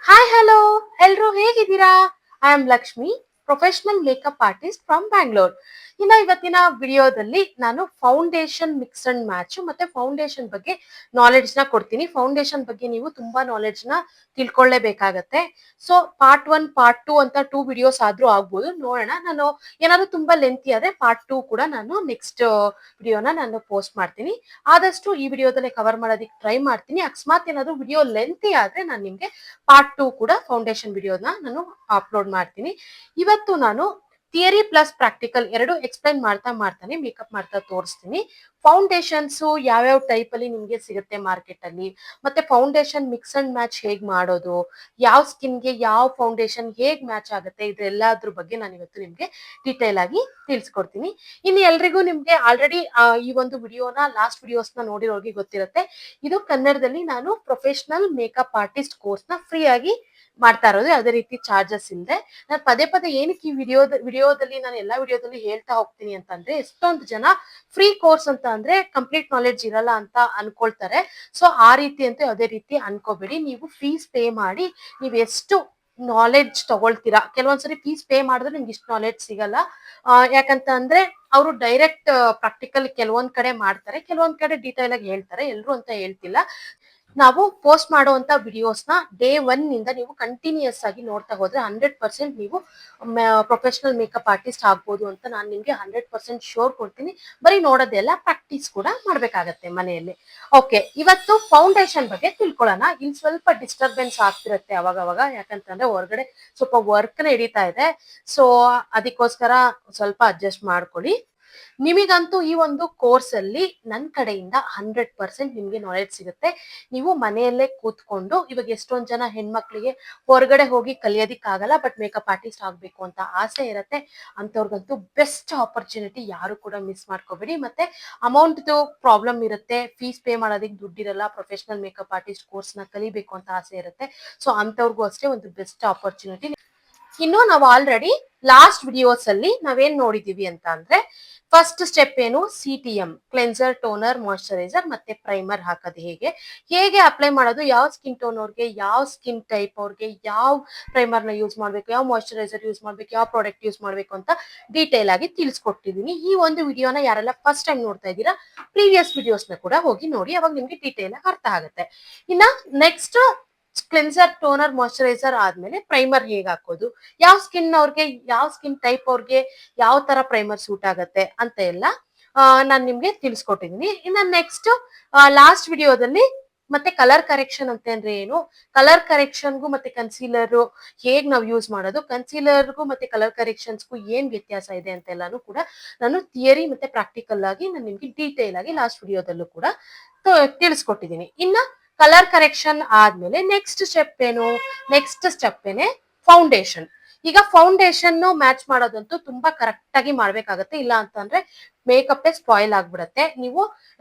Hi hello ಎಲ್ರು ಹೇಗಿದ್ದೀರಾ? I am Lakshmi, professional makeup artist from Bangalore. ಇವತ್ತಿನ ವಿಡಿಯೋದಲ್ಲಿ ನಾನು ಫೌಂಡೇಶನ್ ಮಿಕ್ಸ್ ಅಂಡ್ ಮ್ಯಾಚ್ ಮತ್ತೆ ಫೌಂಡೇಶನ್ ಬಗ್ಗೆ ನಾಲೆಡ್ಜ್ ನ ಕೊಡ್ತೀನಿ. ಫೌಂಡೇಶನ್ ಬಗ್ಗೆ ನೀವು ತುಂಬಾ ನಾಲೆಡ್ಜ್ ನ ತಿಳ್ಕೊಳ್ಳೇಬೇಕಾಗತ್ತೆ. ಸೊ ಪಾರ್ಟ್ 1 ಪಾರ್ಟ್ 2 ಅಂತ 2 ವಿಡಿಯೋಸ್ ಆದ್ರೂ ಆಗ್ಬೋದು. ನೋಡೋಣ, ನಾನು ಏನಾದ್ರು ತುಂಬಾ ಲೆಂತಿ ಆದ್ರೆ ಪಾರ್ಟ್ 2 ಕೂಡ ನಾನು ನೆಕ್ಸ್ಟ್ ವಿಡಿಯೋನ ನಾನು ಪೋಸ್ಟ್ ಮಾಡ್ತೀನಿ. ಆದಷ್ಟು ಈ ವಿಡಿಯೋದಲ್ಲೇ ಕವರ್ ಮಾಡೋದಕ್ಕೆ ಟ್ರೈ ಮಾಡ್ತೀನಿ. ಅಕಸ್ಮಾತ್ ಏನಾದ್ರು ವಿಡಿಯೋ ಲೆಂತಿ ಆದ್ರೆ ನಾನು ನಿಮ್ಗೆ ಪಾರ್ಟ್ 2 ಕೂಡ ಫೌಂಡೇಶನ್ ವಿಡಿಯೋನ ನಾನು ಅಪ್ಲೋಡ್ ಮಾಡ್ತೀನಿ. ಇವತ್ತು ನಾನು ಥಿಯರಿ ಪ್ಲಸ್ ಪ್ರಾಕ್ಟಿಕಲ್ ಎರಡು ಎಕ್ಸ್ಪ್ಲೈನ್ ಮಾಡ್ತಾನೆ ಮೇಕಪ್ ಮಾಡ್ತಾ ತೋರಿಸ್ತೀನಿ. ಫೌಂಡೇಶನ್ಸ್ ಯಾವ್ಯಾವ ಟೈಪ್ ಅಲ್ಲಿ ನಿಮ್ಗೆ ಸಿಗುತ್ತೆ ಮಾರ್ಕೆಟ್ ಅಲ್ಲಿ, ಮತ್ತೆ ಫೌಂಡೇಶನ್ ಮಿಕ್ಸ್ ಅಂಡ್ ಮ್ಯಾಚ್ ಹೇಗ್ ಮಾಡೋದು, ಯಾವ ಸ್ಕಿನ್ಗೆ ಯಾವ ಫೌಂಡೇಶನ್ ಹೇಗ್ ಮ್ಯಾಚ್ ಆಗುತ್ತೆ, ಇದೆಲ್ಲದ್ರ ಬಗ್ಗೆ ನಾನು ಇವತ್ತು ನಿಮ್ಗೆ ಡೀಟೇಲ್ ಆಗಿ ತಿಳಿಸ್ಕೊಡ್ತೀನಿ. ಇನ್ನು ಎಲ್ರಿಗೂ ನಿಮ್ಗೆ ಆಲ್ರೆಡಿ ಈ ಒಂದು ವಿಡಿಯೋನ ಲಾಸ್ಟ್ ವಿಡಿಯೋಸ್ ನ ನೋಡಿರೋರಿಗೆ ಗೊತ್ತಿರುತ್ತೆ. ಇದು ಕನ್ನಡದಲ್ಲಿ ನಾನು ಪ್ರೊಫೆಷನಲ್ ಮೇಕಪ್ ಆರ್ಟಿಸ್ಟ್ ಕೋರ್ಸ್ ನ ಫ್ರೀ ಆಗಿ ಮಾಡ್ತಾ ಇರೋದು, ಯಾವುದೇ ರೀತಿ ಚಾರ್ಜಸ್ ಇಲ್ಲದೆ. ನಾನು ಪದೇ ಪದೇ ಏನಕ್ಕೆ ಈ ವಿಡಿಯೋದಲ್ಲಿ ನಾನು ಎಲ್ಲಾ ವಿಡಿಯೋದಲ್ಲಿ ಹೇಳ್ತಾ ಹೋಗ್ತೀನಿ ಅಂತಂದ್ರೆ, ಎಷ್ಟೊಂದು ಜನ ಫ್ರೀ ಕೋರ್ಸ್ ಅಂತ ಅಂದ್ರೆ ಕಂಪ್ಲೀಟ್ ನಾಲೆಡ್ಜ್ ಇರಲ್ಲ ಅಂತ ಅನ್ಕೊಳ್ತಾರೆ. ಸೊ ಆ ರೀತಿ ಅಂತೂ ಯಾವುದೇ ರೀತಿ ಅನ್ಕೋಬೇಡಿ. ನೀವು ಫೀಸ್ ಪೇ ಮಾಡಿ ನೀವು ಎಷ್ಟು ನಾಲೆಡ್ಜ್ ತಗೊಳ್ತೀರಾ, ಕೆಲವೊಂದ್ಸರಿ ಫೀಸ್ ಪೇ ಮಾಡಿದ್ರೆ ನಿಮ್ಗೆ ಇಷ್ಟು ನಾಲೆಡ್ಜ್ ಸಿಗಲ್ಲ. ಯಾಕಂತ ಅಂದ್ರೆ ಅವರು ಡೈರೆಕ್ಟ್ ಪ್ರಾಕ್ಟಿಕಲ್ ಕೆಲವೊಂದ್ ಕಡೆ ಮಾಡ್ತಾರೆ, ಕೆಲವೊಂದ್ ಕಡೆ ಡೀಟೇಲ್ ಆಗಿ ಹೇಳ್ತಾರೆ. ಎಲ್ರು ಅಂತ ಹೇಳ್ತಿಲ್ಲ. ನಾವು ಪೋಸ್ಟ್ ಮಾಡುವಂತ ವಿಡಿಯೋಸ್ ನ ಡೇ 1 ನಿಂದ ನೀವು ಕಂಟಿನ್ಯೂಸ್ ಆಗಿ ನೋಡ್ತಾ ಹೋದ್ರೆ 100% ನೀವು ಪ್ರೊಫೆಷನಲ್ ಮೇಕಪ್ ಆರ್ಟಿಸ್ಟ್ ಆಗ್ಬೋದು ಅಂತ ನಾನು ನಿಮ್ಗೆ 100% ಶೋರ್ ಕೊಡ್ತೀನಿ. ಬರೀ ನೋಡೋದೆಲ್ಲ ಪ್ರಾಕ್ಟೀಸ್ ಕೂಡ ಮಾಡ್ಬೇಕಾಗತ್ತೆ ಮನೆಯಲ್ಲಿ. ಓಕೆ, ಇವತ್ತು ಫೌಂಡೇಶನ್ ಬಗ್ಗೆ ತಿಳ್ಕೊಳ್ಳೋಣ. ಇಲ್ಲಿ ಸ್ವಲ್ಪ ಡಿಸ್ಟರ್ಬೆನ್ಸ್ ಆಗ್ತಿರತ್ತೆ ಅವಾಗವಾಗ, ಯಾಕಂತಂದ್ರೆ ಹೊರಗಡೆ ಸ್ವಲ್ಪ ವರ್ಕ್ ನಡೀತಾ ಇದೆ. ಸೊ ಅದಕ್ಕೋಸ್ಕರ ಸ್ವಲ್ಪ ಅಡ್ಜಸ್ಟ್ ಮಾಡ್ಕೊಳ್ಳಿ. ನಿಮಗಂತೂ ಈ ಒಂದು ಕೋರ್ಸ್ ಅಲ್ಲಿ ನನ್ನ ಕಡೆಯಿಂದ 100% ನಿಮ್ಗೆ ನಾಲೆಡ್ಜ್ ಸಿಗುತ್ತೆ. ನೀವು ಮನೆಯಲ್ಲೇ ಕೂತ್ಕೊಂಡು, ಇವಾಗ ಎಷ್ಟೊಂದ್ ಜನ ಹೆಣ್ಮಕ್ಳಿಗೆ ಹೊರಗಡೆ ಹೋಗಿ ಕಲಿಯೋದಿಕ್ಕಾಗಲ್ಲ, ಬಟ್ ಮೇಕಪ್ ಆರ್ಟಿಸ್ಟ್ ಆಗ್ಬೇಕು ಅಂತ ಆಸೆ ಇರತ್ತೆ. ಅಂತವ್ರಿಗಂತೂ ಬೆಸ್ಟ್ ಆಪರ್ಚುನಿಟಿ, ಯಾರು ಕೂಡ ಮಿಸ್ ಮಾಡ್ಕೋಬೇಡಿ. ಮತ್ತೆ ಅಮೌಂಟ್ ಪ್ರಾಬ್ಲಮ್ ಇರುತ್ತೆ, ಫೀಸ್ ಪೇ ಮಾಡೋದಕ್ಕೆ ದುಡ್ಡಿರಲ್ಲ, ಪ್ರೊಫೆಷನಲ್ ಮೇಕಪ್ ಆರ್ಟಿಸ್ಟ್ ಕೋರ್ಸ್ ನ ಕಲಿಬೇಕು ಅಂತ ಆಸೆ ಇರುತ್ತೆ. ಸೊ ಅಂತವ್ರಿಗೂ ಅಷ್ಟೇ ಒಂದು ಬೆಸ್ಟ್ ಆಪರ್ಚುನಿಟಿ. ಇನ್ನು ನಾವು ಆಲ್ರೆಡಿ ಲಾಸ್ಟ್ ವಿಡಿಯೋಸ್ ಅಲ್ಲಿ ನಾವೇನ್ ನೋಡಿದೀವಿ ಅಂತ ಅಂದ್ರೆ, ಫಸ್ಟ್ ಸ್ಟೆಪ್ ಏನು, CTM ಕ್ಲೆನ್ಸರ್, ಟೋನರ್, ಮಾಯಶ್ಚರೈಸರ್ ಮತ್ತೆ ಪ್ರೈಮರ್ ಹಾಕೋದು ಹೇಗೆ, ಹೇಗೆ ಅಪ್ಲೈ ಮಾಡೋದು, ಯಾವ ಸ್ಕಿನ್ ಟೋನ್ ಅವ್ರಿಗೆ, ಯಾವ ಸ್ಕಿನ್ ಟೈಪ್ ಅವ್ರಿಗೆ ಯಾವ ಪ್ರೈಮರ್ ನ ಯೂಸ್ ಮಾಡ್ಬೇಕು, ಯಾವ ಮಾಯಶ್ಚರೈಸರ್ ಯೂಸ್ ಮಾಡ್ಬೇಕು, ಯಾವ ಪ್ರಾಡಕ್ಟ್ ಯೂಸ್ ಮಾಡ್ಬೇಕು ಅಂತ ಡೀಟೇಲ್ ಆಗಿ ತಿಳಿಸ್ಕೊಟ್ಟಿದೀನಿ. ಈ ಒಂದು ವಿಡಿಯೋನ ಯಾರೆಲ್ಲ ಫಸ್ಟ್ ಟೈಮ್ ನೋಡ್ತಾ ಇದ್ದೀರಾ, ಪ್ರೀವಿಯಸ್ ವಿಡಿಯೋಸ್ ನ ಕೂಡ ಹೋಗಿ ನೋಡಿ, ಅವಾಗ ನಿಮ್ಗೆ ಡೀಟೇಲ್ ಆಗಿ ಅರ್ಥ ಆಗುತ್ತೆ. ಇನ್ನ ನೆಕ್ಸ್ಟ್ ಕ್ಲೆನ್ಸರ್, ಟೋನರ್, ಮಾಯಶ್ಚರೈಸರ್ ಆದ್ಮೇಲೆ ಪ್ರೈಮರ್ ಹೇಗೆ ಹಾಕೋದು, ಯಾವ ಸ್ಕಿನ್ ಅವ್ರಿಗೆ, ಯಾವ ಸ್ಕಿನ್ ಟೈಪ್ ಅವ್ರಿಗೆ ಯಾವ ತರ ಪ್ರೈಮರ್ ಸೂಟ್ ಆಗತ್ತೆ ಅಂತ ಎಲ್ಲ ನಾನ್ ನಿಮ್ಗೆ ತಿಳಿಸ್ಕೊಟ್ಟಿದೀನಿ. ಇನ್ನ ನೆಕ್ಸ್ಟ್ ಲಾಸ್ಟ್ ವಿಡಿಯೋದಲ್ಲಿ ಮತ್ತೆ ಕಲರ್ ಕರೆಕ್ಷನ್ ಅಂತ ಅಂದ್ರೆ ಏನು, ಕಲರ್ ಕರೆಕ್ಷನ್ಗೂ ಮತ್ತೆ ಕನ್ಸೀಲರ್ ಹೇಗ್ ನಾವು ಯೂಸ್ ಮಾಡೋದು, ಕನ್ಸೀಲರ್ಗೂ ಮತ್ತೆ ಕಲರ್ ಕರೆಕ್ಷನ್ಸ್ಗೂ ಏನ್ ವ್ಯತ್ಯಾಸ ಇದೆ ಅಂತೆಲ್ಲಾನು ಕೂಡ ನಾನು ಥಿಯರಿ ಮತ್ತೆ ಪ್ರಾಕ್ಟಿಕಲ್ ಆಗಿ ನಾನು ನಿಮ್ಗೆ ಡೀಟೇಲ್ ಆಗಿ ಲಾಸ್ಟ್ ವಿಡಿಯೋದಲ್ಲೂ ಕೂಡ ತಿಳಿಸ್ಕೊಟ್ಟಿದ್ದೀನಿ. ಇನ್ನ ಕಲರ್ ಕರೆಕ್ಷನ್ ಆದ್ಮೇಲೆ ನೆಕ್ಸ್ಟ್ ಸ್ಟೆಪ್ ಏನು, ನೆಕ್ಸ್ಟ್ ಸ್ಟೆಪ್ ಏನೇ ಫೌಂಡೇಶನ್. ಈಗ ಫೌಂಡೇಶನ್ ಮ್ಯಾಚ್ ಮಾಡೋದಂತೂ ತುಂಬಾ ಕರೆಕ್ಟ್ ಆಗಿ ಮಾಡ್ಬೇಕಾಗತ್ತೆ, ಇಲ್ಲ ಅಂತಂದ್ರೆ ಮೇಕಪ್ ಸ್ಪಾಯಿಲ್ ಆಗ್ಬಿಡತ್ತೆ. ನೀವು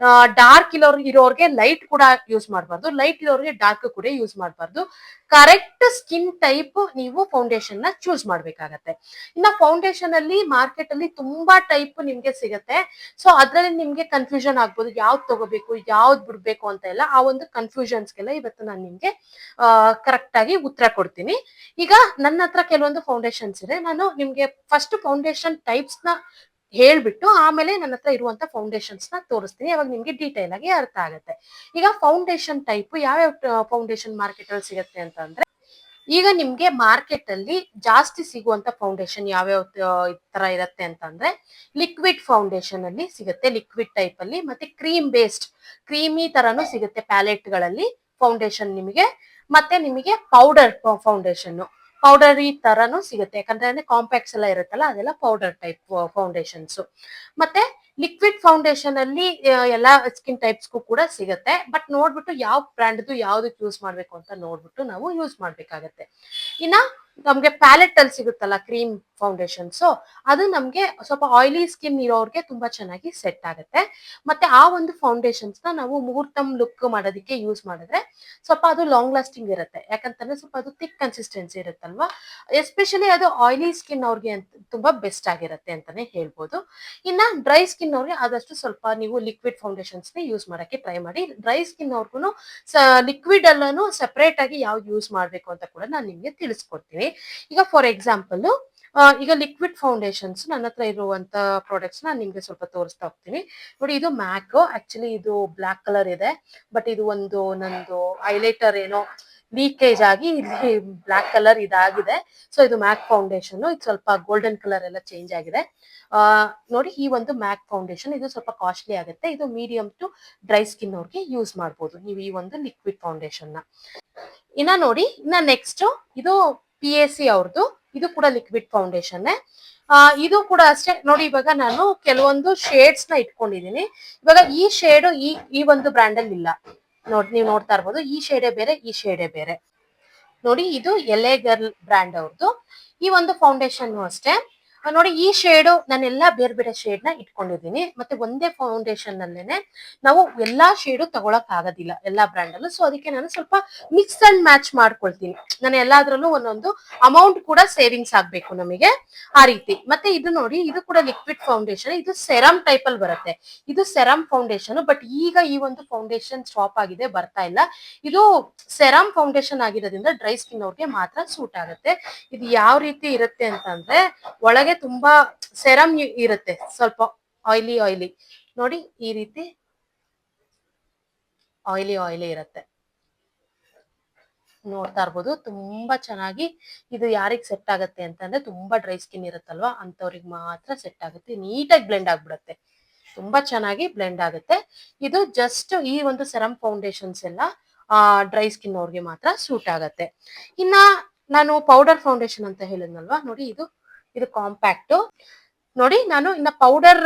ಡಾರ್ಕ್ ಇರೋರ್ಗೆ ಲೈಟ್ ಕೂಡ ಯೂಸ್ ಮಾಡಬಾರ್ದು, ಲೈಟ್ ಇರೋರ್ಗೆ ಡಾರ್ಕ್ ಕೂಡ ಯೂಸ್ ಮಾಡಬಾರ್ದು. ಕರೆಕ್ಟ್ ಸ್ಕಿನ್ ಟೈಪ್ ನೀವು ಫೌಂಡೇಶನ್ ನ ಚೂಸ್ ಮಾಡ್ಬೇಕಾಗತ್ತೆ. ಇನ್ನ ಫೌಂಡೇಶನ್ ಅಲ್ಲಿ ಮಾರ್ಕೆಟ್ ಅಲ್ಲಿ ತುಂಬಾ ಟೈಪ್ ನಿಮ್ಗೆ ಸಿಗತ್ತೆ. ಸೊ ಅದ್ರಲ್ಲಿ ನಿಮ್ಗೆ ಕನ್ಫ್ಯೂಷನ್ ಆಗ್ಬೋದು, ಯಾವ್ದು ತಗೋಬೇಕು ಯಾವ್ದು ಬಿಡ್ಬೇಕು ಅಂತ ಎಲ್ಲ. ಆ ಒಂದು ಕನ್ಫ್ಯೂಷನ್ಸ್ಗೆಲ್ಲ ಇವತ್ತು ನಾನು ನಿಮ್ಗೆ ಕರೆಕ್ಟ್ ಆಗಿ ಉತ್ತರ ಕೊಡ್ತೀನಿ. ಈಗ ನನ್ನ ಹತ್ರ ಕೆಲವೊಂದು ಫೌಂಡೇಶನ್ಸ್ ಇದೆ, ನಾನು ನಿಮ್ಗೆ ಫಸ್ಟ್ ಫೌಂಡೇಶನ್ ಟೈಪ್ಸ್ ನ ಹೇಳ್ಬಿಟ್ಟು ಆಮೇಲೆ ನನ್ನ ಹತ್ರ ಇರುವಂತ ಫೌಂಡೇಶನ್ಸ್ ನ ತೋರಿಸ್ತೀನಿ, ಅವಾಗ ನಿಮ್ಗೆ ಡೀಟೇಲ್ ಆಗಿ ಅರ್ಥ ಆಗುತ್ತೆ. ಈಗ ಫೌಂಡೇಶನ್ ಟೈಪ್ ಯಾವ್ಯಾವ ಫೌಂಡೇಶನ್ ಮಾರ್ಕೆಟ್ ಅಲ್ಲಿ ಸಿಗುತ್ತೆ ಅಂತ ಅಂದ್ರೆ, ಈಗ ನಿಮ್ಗೆ ಮಾರ್ಕೆಟ್ ಅಲ್ಲಿ ಜಾಸ್ತಿ ಸಿಗುವಂತ ಫೌಂಡೇಶನ್ ಯಾವ್ಯಾವ ತರ ಇರುತ್ತೆ ಅಂತಂದ್ರೆ, ಲಿಕ್ವಿಡ್ ಫೌಂಡೇಶನ್ ಅಲ್ಲಿ ಸಿಗುತ್ತೆ, ಲಿಕ್ವಿಡ್ ಟೈಪ್ ಅಲ್ಲಿ, ಮತ್ತೆ ಕ್ರೀಮ್ ಬೇಸ್ಡ್ ಕ್ರೀಮಿ ತರನು ಸಿಗುತ್ತೆ ಪ್ಯಾಲೆಟ್ ಗಳಲ್ಲಿ ಫೌಂಡೇಶನ್ ನಿಮಗೆ. ಮತ್ತೆ ನಿಮಗೆ ಪೌಡರ್ ಫೌಂಡೇಶನ್, ಪೌಡರ್ ಈ ತರನು ಸಿಗುತ್ತೆ, ಯಾಕಂದ್ರೆ ಕಾಂಪ್ಯಾಕ್ಟ್ಸ್ ಎಲ್ಲ ಇರುತ್ತಲ್ಲ, ಅದೆಲ್ಲ ಪೌಡರ್ ಟೈಪ್ ಫೌಂಡೇಶನ್ಸ್. ಮತ್ತೆ ಲಿಕ್ವಿಡ್ ಫೌಂಡೇಶನ್ ಅಲ್ಲಿ ಎಲ್ಲಾ ಸ್ಕಿನ್ ಟೈಪ್ಸ್ಗೂ ಕೂಡ ಸಿಗುತ್ತೆ, ಬಟ್ ನೋಡ್ಬಿಟ್ಟು ಯಾವ ಬ್ರ್ಯಾಂಡ್ದು ಯಾವ್ದಕ್ಕೆ ಯೂಸ್ ಮಾಡ್ಬೇಕು ಅಂತ ನೋಡ್ಬಿಟ್ಟು ನಾವು ಯೂಸ್ ಮಾಡ್ಬೇಕಾಗತ್ತೆ. ಇನ್ನ ನಮ್ಗೆ ಪ್ಯಾಲೆಟ್ ಅಲ್ಲಿ ಸಿಗುತ್ತಲ್ಲ ಕ್ರೀಮ್ ಫೌಂಡೇಶನ್ಸ್, ಅದು ನಮ್ಗೆ ಸ್ವಲ್ಪ ಆಯಿಲಿ ಸ್ಕಿನ್ ಇರೋರ್ಗೆ ತುಂಬಾ ಚೆನ್ನಾಗಿ ಸೆಟ್ ಆಗುತ್ತೆ. ಮತ್ತೆ ಆ ಒಂದು ಫೌಂಡೇಶನ್ಸ್ ನ ನಾವು ಮುಹೂರ್ತಂ ಲುಕ್ ಮಾಡೋದಕ್ಕೆ ಯೂಸ್ ಮಾಡಿದ್ರೆ ಸ್ವಲ್ಪ ಅದು ಲಾಂಗ್ ಲಾಸ್ಟಿಂಗ್ ಇರುತ್ತೆ. ಯಾಕಂತಂದ್ರೆ ಸ್ವಲ್ಪ ಅದು ಥಿಕ್ ಕನ್ಸಿಸ್ಟೆನ್ಸಿ ಇರುತ್ತಲ್ವಾ, ಎಸ್ಪೆಷಲಿ ಅದು ಆಯಿಲಿ ಸ್ಕಿನ್ ಅವ್ರಿಗೆ ತುಂಬಾ ಬೆಸ್ಟ್ ಆಗಿರುತ್ತೆ ಅಂತಾನೆ ಹೇಳ್ಬೋದು. ಇನ್ನ ಡ್ರೈ ಸ್ಕಿನ್ ಅವ್ರಿಗೆ ಆದಷ್ಟು ಸ್ವಲ್ಪ ನೀವು ಲಿಕ್ವಿಡ್ ಫೌಂಡೇಶನ್ಸ್ ಯೂಸ್ ಮಾಡಕ್ಕೆ ಟ್ರೈ ಮಾಡಿ. ಡ್ರೈ ಸ್ಕಿನ್ ಅವ್ರಿಗೂ ಲಿಕ್ವಿಡ್ ಅಲ್ಲೂ ಸೆಪರೇಟ್ ಆಗಿ ಯಾವ್ದು ಯೂಸ್ ಮಾಡ್ಬೇಕು ಅಂತ ಕೂಡ ನಾನು ನಿಮ್ಗೆ ತಿಳಿಸ್ಕೊಡ್ತೀನಿ. ಈಗ ಫಾರ್ ಎಕ್ಸಾಂಪಲ್, ಈಗ ಲಿಕ್ವಿಡ್ ಫೌಂಡೇಶನ್ಸ್ ನನ್ನ ಹತ್ರ ಇರುವಂತ ಪ್ರಾಡಕ್ಟ್ಸ್ ನಾನು ನಿಮ್ಗೆ ಸ್ವಲ್ಪ ತೋರಿಸ್ತಾ ಹೋಗ್ತೀನಿ. ನೋಡಿ, ಇದು ಮ್ಯಾಕ್. ಆಕ್ಚುಲಿ ಇದು ಬ್ಲಾಕ್ ಕಲರ್ ಇದೆ, ಬಟ್ ಇದು ಒಂದು ನಂದು ಹೈಲೈಟರ್ ಏನೋ ಲೀಕೇಜ್ ಆಗಿ ಇಲ್ಲಿ ಬ್ಲಾಕ್ ಕಲರ್ ಇದಾಗಿದೆ. ಸೊ ಇದು ಮ್ಯಾಕ್ ಫೌಂಡೇಶನ್. ಇದು ಸ್ವಲ್ಪ ಗೋಲ್ಡನ್ ಕಲರ್ ಎಲ್ಲ ಚೇಂಜ್ ಆಗಿದೆ. ನೋಡಿ, ಈ ಒಂದು ಮ್ಯಾಕ್ ಫೌಂಡೇಶನ್ ಇದು ಸ್ವಲ್ಪ ಕಾಸ್ಟ್ಲಿ ಆಗುತ್ತೆ. ಇದು ಮೀಡಿಯಂ ಟು ಡ್ರೈ ಸ್ಕಿನ್ ಅವ್ರಿಗೆ ಯೂಸ್ ಮಾಡ್ಬೋದು ನೀವು ಈ ಒಂದು ಲಿಕ್ವಿಡ್ ಫೌಂಡೇಶನ್ ನ. ಇನ್ನ ನೋಡಿ, ಇನ್ನ ನೆಕ್ಸ್ಟ್ ಇದು PAC ಅವ್ರದ್ದು. ಇದು ಕೂಡ ಲಿಕ್ವಿಡ್ ಫೌಂಡೇಶನ್. ಇದು ಕೂಡ ಅಷ್ಟೇ. ನೋಡಿ, ಇವಾಗ ನಾನು ಕೆಲವೊಂದು ಶೇಡ್ಸ್ ನ ಇಟ್ಕೊಂಡಿದೀನಿ. ಇವಾಗ ಈ ಶೇಡ್ ಈ ಒಂದು ಬ್ರ್ಯಾಂಡ್ ಅಲ್ಲಿ ಇಲ್ಲ. ನೀವು ನೋಡ್ತಾ ಇರ್ಬೋದು, ಈ ಶೇಡೇ ಬೇರೆ, ಈ ಶೇಡೇ ಬೇರೆ. ನೋಡಿ, ಇದು LA ಗರ್ಲ್ ಬ್ರ್ಯಾಂಡ್ ಅವ್ರದ್ದು. ಈ ಒಂದು ಫೌಂಡೇಶನ್ ಅಷ್ಟೇ. ನೋಡಿ, ಈ ಶೇಡು ನಾನೆಲ್ಲಾ ಬೇರೆ ಬೇರೆ ಶೇಡ್ ನ ಇಟ್ಕೊಂಡಿದ್ದೀನಿ. ಮತ್ತೆ ಒಂದೇ ಫೌಂಡೇಶನ್ ಅಲ್ಲೇನೆ ನಾವು ಎಲ್ಲಾ ಶೇಡು ತಗೊಳಕ್ ಆಗೋದಿಲ್ಲ ಎಲ್ಲಾ ಬ್ರ್ಯಾಂಡ್ ಅಲ್ಲೂ. ಸೊ ಅದಕ್ಕೆ ನಾನು ಸ್ವಲ್ಪ ಮಿಕ್ಸ್ ಅಂಡ್ ಮ್ಯಾಚ್ ಮಾಡ್ಕೊಳ್ತೀನಿ. ನಾನು ಎಲ್ಲಾದ್ರಲ್ಲೂ ಒಂದೊಂದು ಅಮೌಂಟ್ ಕೂಡ ಸೇವಿಂಗ್ಸ್ ಆಗ್ಬೇಕು ನಮಗೆ, ಆ ರೀತಿ. ಮತ್ತೆ ಇದು ನೋಡಿ, ಇದು ಕೂಡ ಲಿಕ್ವಿಡ್ ಫೌಂಡೇಶನ್. ಇದು ಸೆರಮ್ ಟೈಪ್ ಅಲ್ಲಿ ಬರುತ್ತೆ. ಇದು ಸೆರಮ್ ಫೌಂಡೇಶನ್, ಬಟ್ ಈಗ ಈ ಒಂದು ಫೌಂಡೇಶನ್ ಸ್ಟಾಪ್ ಆಗಿದೆ, ಬರ್ತಾ ಇಲ್ಲ. ಇದು ಸೆರಮ್ ಫೌಂಡೇಶನ್ ಆಗಿರೋದ್ರಿಂದ ಡ್ರೈ ಸ್ಕಿನ್ ಅವ್ರಿಗೆ ಮಾತ್ರ ಸೂಟ್ ಆಗುತ್ತೆ. ಇದು ಯಾವ ರೀತಿ ಇರುತ್ತೆ ಅಂತಂದ್ರೆ, ಒಳಗೆ ತುಂಬಾ ಸೆರಮ್ ಇರುತ್ತೆ, ಸ್ವಲ್ಪ ಆಯಿಲಿ ಆಯಿಲಿ. ನೋಡಿ, ಈ ರೀತಿ ಆಯಿಲಿ ಆಯಿಲಿ ಇರುತ್ತೆ. ನೋಡ್ತಾ ಇರ್ಬೋದು, ತುಂಬಾ ಚೆನ್ನಾಗಿ. ಇದು ಯಾರಿಗ್ ಸೆಟ್ ಆಗುತ್ತೆ ಅಂತಂದ್ರೆ, ತುಂಬಾ ಡ್ರೈ ಸ್ಕಿನ್ ಇರುತ್ತಲ್ವಾ, ಅಂತವ್ರಿಗೆ ಮಾತ್ರ ಸೆಟ್ ಆಗುತ್ತೆ. ನೀಟಾಗಿ ಬ್ಲೆಂಡ್ ಆಗ್ಬಿಡುತ್ತೆ, ತುಂಬಾ ಚೆನ್ನಾಗಿ ಬ್ಲೆಂಡ್ ಆಗುತ್ತೆ. ಇದು ಜಸ್ಟ್ ಈ ಒಂದು ಸೆರಮ್ ಫೌಂಡೇಶನ್ಸ್ ಎಲ್ಲ ಡ್ರೈ ಸ್ಕಿನ್ ಅವ್ರಿಗೆ ಮಾತ್ರ ಸೂಟ್ ಆಗತ್ತೆ. ಇನ್ನ ನಾನು ಪೌಡರ್ ಫೌಂಡೇಶನ್ ಅಂತ ಹೇಳಿದ್ನಲ್ವಾ, ನೋಡಿ ಇದು ಕಾಂಪ್ಯಾಕ್ಟ್. ನೋಡಿ, ನಾನು ಇನ್ನ ಪೌಡರ್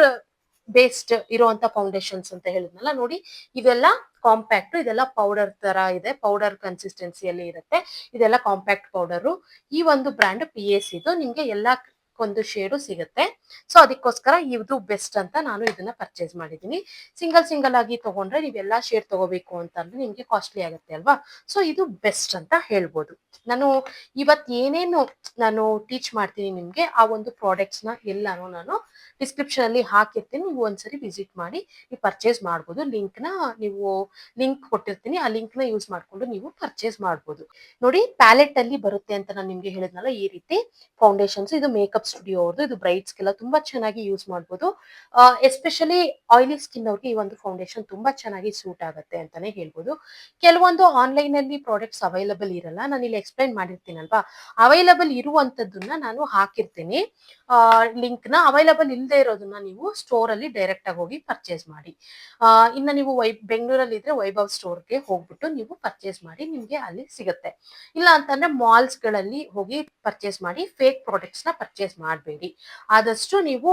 ಬೇಸ್ಡ್ ಇರುವಂತ ಫೌಂಡೇಶನ್ಸ್ ಅಂತ ಹೇಳಿದ್ನಲ್ಲ, ನೋಡಿ ಇದೆಲ್ಲ ಕಾಂಪ್ಯಾಕ್ಟ್, ಇದೆಲ್ಲ ಪೌಡರ್ ತರ ಇದೆ, ಪೌಡರ್ ಕನ್ಸಿಸ್ಟೆನ್ಸಿಯಲ್ಲಿ ಇರುತ್ತೆ. ಇದೆಲ್ಲ ಕಾಂಪ್ಯಾಕ್ಟ್ ಪೌಡರು. ಈ ಒಂದು ಬ್ರ್ಯಾಂಡ್ PAC ಇದು. ನಿಮ್ಗೆ ಎಲ್ಲಾ ಒಂದು ಶೇಡು ಸಿಗುತ್ತೆ. ಸೊ ಅದಕ್ಕೋಸ್ಕರ ಇದು ಬೆಸ್ಟ್ ಅಂತ ನಾನು ಇದನ್ನ ಪರ್ಚೇಸ್ ಮಾಡಿದೀನಿ. ಸಿಂಗಲ್ ಆಗಿ ತಗೊಂಡ್ರೆ ನೀವು ಎಲ್ಲಾ ಶೇಡ್ ತಗೋಬೇಕು ಅಂತಂದ್ರೆ ನಿಮ್ಗೆ ಕಾಸ್ಟ್ಲಿ ಆಗುತ್ತೆ ಅಲ್ವಾ. ಸೊ ಇದು ಬೆಸ್ಟ್ ಅಂತ ಹೇಳ್ಬೋದು. ನಾನು ಇವತ್ ಏನೇನು ನಾನು ಟೀಚ್ ಮಾಡ್ತೀನಿ ನಿಮ್ಗೆ, ಆ ಒಂದು ಪ್ರಾಡಕ್ಟ್ಸ್ ನ ಎಲ್ಲಾನು ನಾನು ಡಿಸ್ಕ್ರಿಪ್ಷನ್ ಅಲ್ಲಿ ಹಾಕಿರ್ತೀನಿ. ನೀವು ಒಂದ್ಸರಿ ವಿಸಿಟ್ ಮಾಡಿ ನೀವು ಪರ್ಚೇಸ್ ಮಾಡ್ಬೋದು. ಲಿಂಕ್ ಕೊಟ್ಟಿರ್ತೀನಿ, ಆ ಲಿಂಕ್ ನ ಯೂಸ್ ಮಾಡ್ಕೊಂಡು ನೀವು ಪರ್ಚೇಸ್ ಮಾಡ್ಬೋದು. ನೋಡಿ, ಪ್ಯಾಲೆಟ್ ಅಲ್ಲಿ ಬರುತ್ತೆ ಅಂತ ನಾನು ನಿಮ್ಗೆ ಹೇಳಿದ್ನಲ್ಲ, ಈ ರೀತಿ ಫೌಂಡೇಶನ್ಸ್. ಇದು ಮೇಕಪ್ ಸ್ಟುಡಿಯೋ ಅವ್ರದ್ದು. ಇದು ಬ್ರೈಡ್ಸ್ಗೆಲ್ಲ ತುಂಬಾ ಚೆನ್ನಾಗಿ ಯೂಸ್ ಮಾಡ್ಬೋದು. ಎಸ್ಪೆಷಲಿ ಆಯಿಲಿ ಸ್ಕಿನ್ ಅವ್ರಿಗೆ ಈ ಒಂದು ಫೌಂಡೇಶನ್ ತುಂಬಾ ಚೆನ್ನಾಗಿ ಸೂಟ್ ಆಗುತ್ತೆ ಅಂತಾನೆ ಹೇಳ್ಬೋದು. ಕೆಲವೊಂದು ಆನ್ಲೈನ್ ಅಲ್ಲಿ ಪ್ರಾಡಕ್ಟ್ಸ್ ಅವೈಲಬಲ್ ಇರಲ್ಲ, ನಾನು ಇಲ್ಲಿ ಎಕ್ಸ್ಪ್ಲೈನ್ ಮಾಡಿರ್ತೀನಲ್ವಾ. ಅವೈಲಬಲ್ ಇರುವಂತದ್ದನ್ನ ನಾನು ಹಾಕಿರ್ತೀನಿ ಲಿಂಕ್ ನ. ಅವೈಲಬಲ್ ಇಲ್ಲದೆ ಇರೋದನ್ನ ನೀವು ಸ್ಟೋರ್ ಅಲ್ಲಿ ಡೈರೆಕ್ಟ್ ಆಗಿ ಹೋಗಿ ಪರ್ಚೇಸ್ ಮಾಡಿ. ಇನ್ನ ನೀವು ಬೆಂಗಳೂರಲ್ಲಿ ಇದ್ರೆ ವೈಭವ್ ಸ್ಟೋರ್ಗೆ ಹೋಗ್ಬಿಟ್ಟು ನೀವು ಪರ್ಚೇಸ್ ಮಾಡಿ, ನಿಮ್ಗೆ ಅಲ್ಲಿ ಸಿಗುತ್ತೆ. ಇಲ್ಲ ಅಂತಂದ್ರೆ ಮಾಲ್ಸ್ ಗಳಲ್ಲಿ ಹೋಗಿ ಪರ್ಚೇಸ್ ಮಾಡಿ. ಫೇಕ್ ಪ್ರಾಡಕ್ಟ್ಸ್ ನ ಪರ್ಚೇಸ್ ಮಾಡಬೇಡಿ. ಆದಷ್ಟು ನೀವು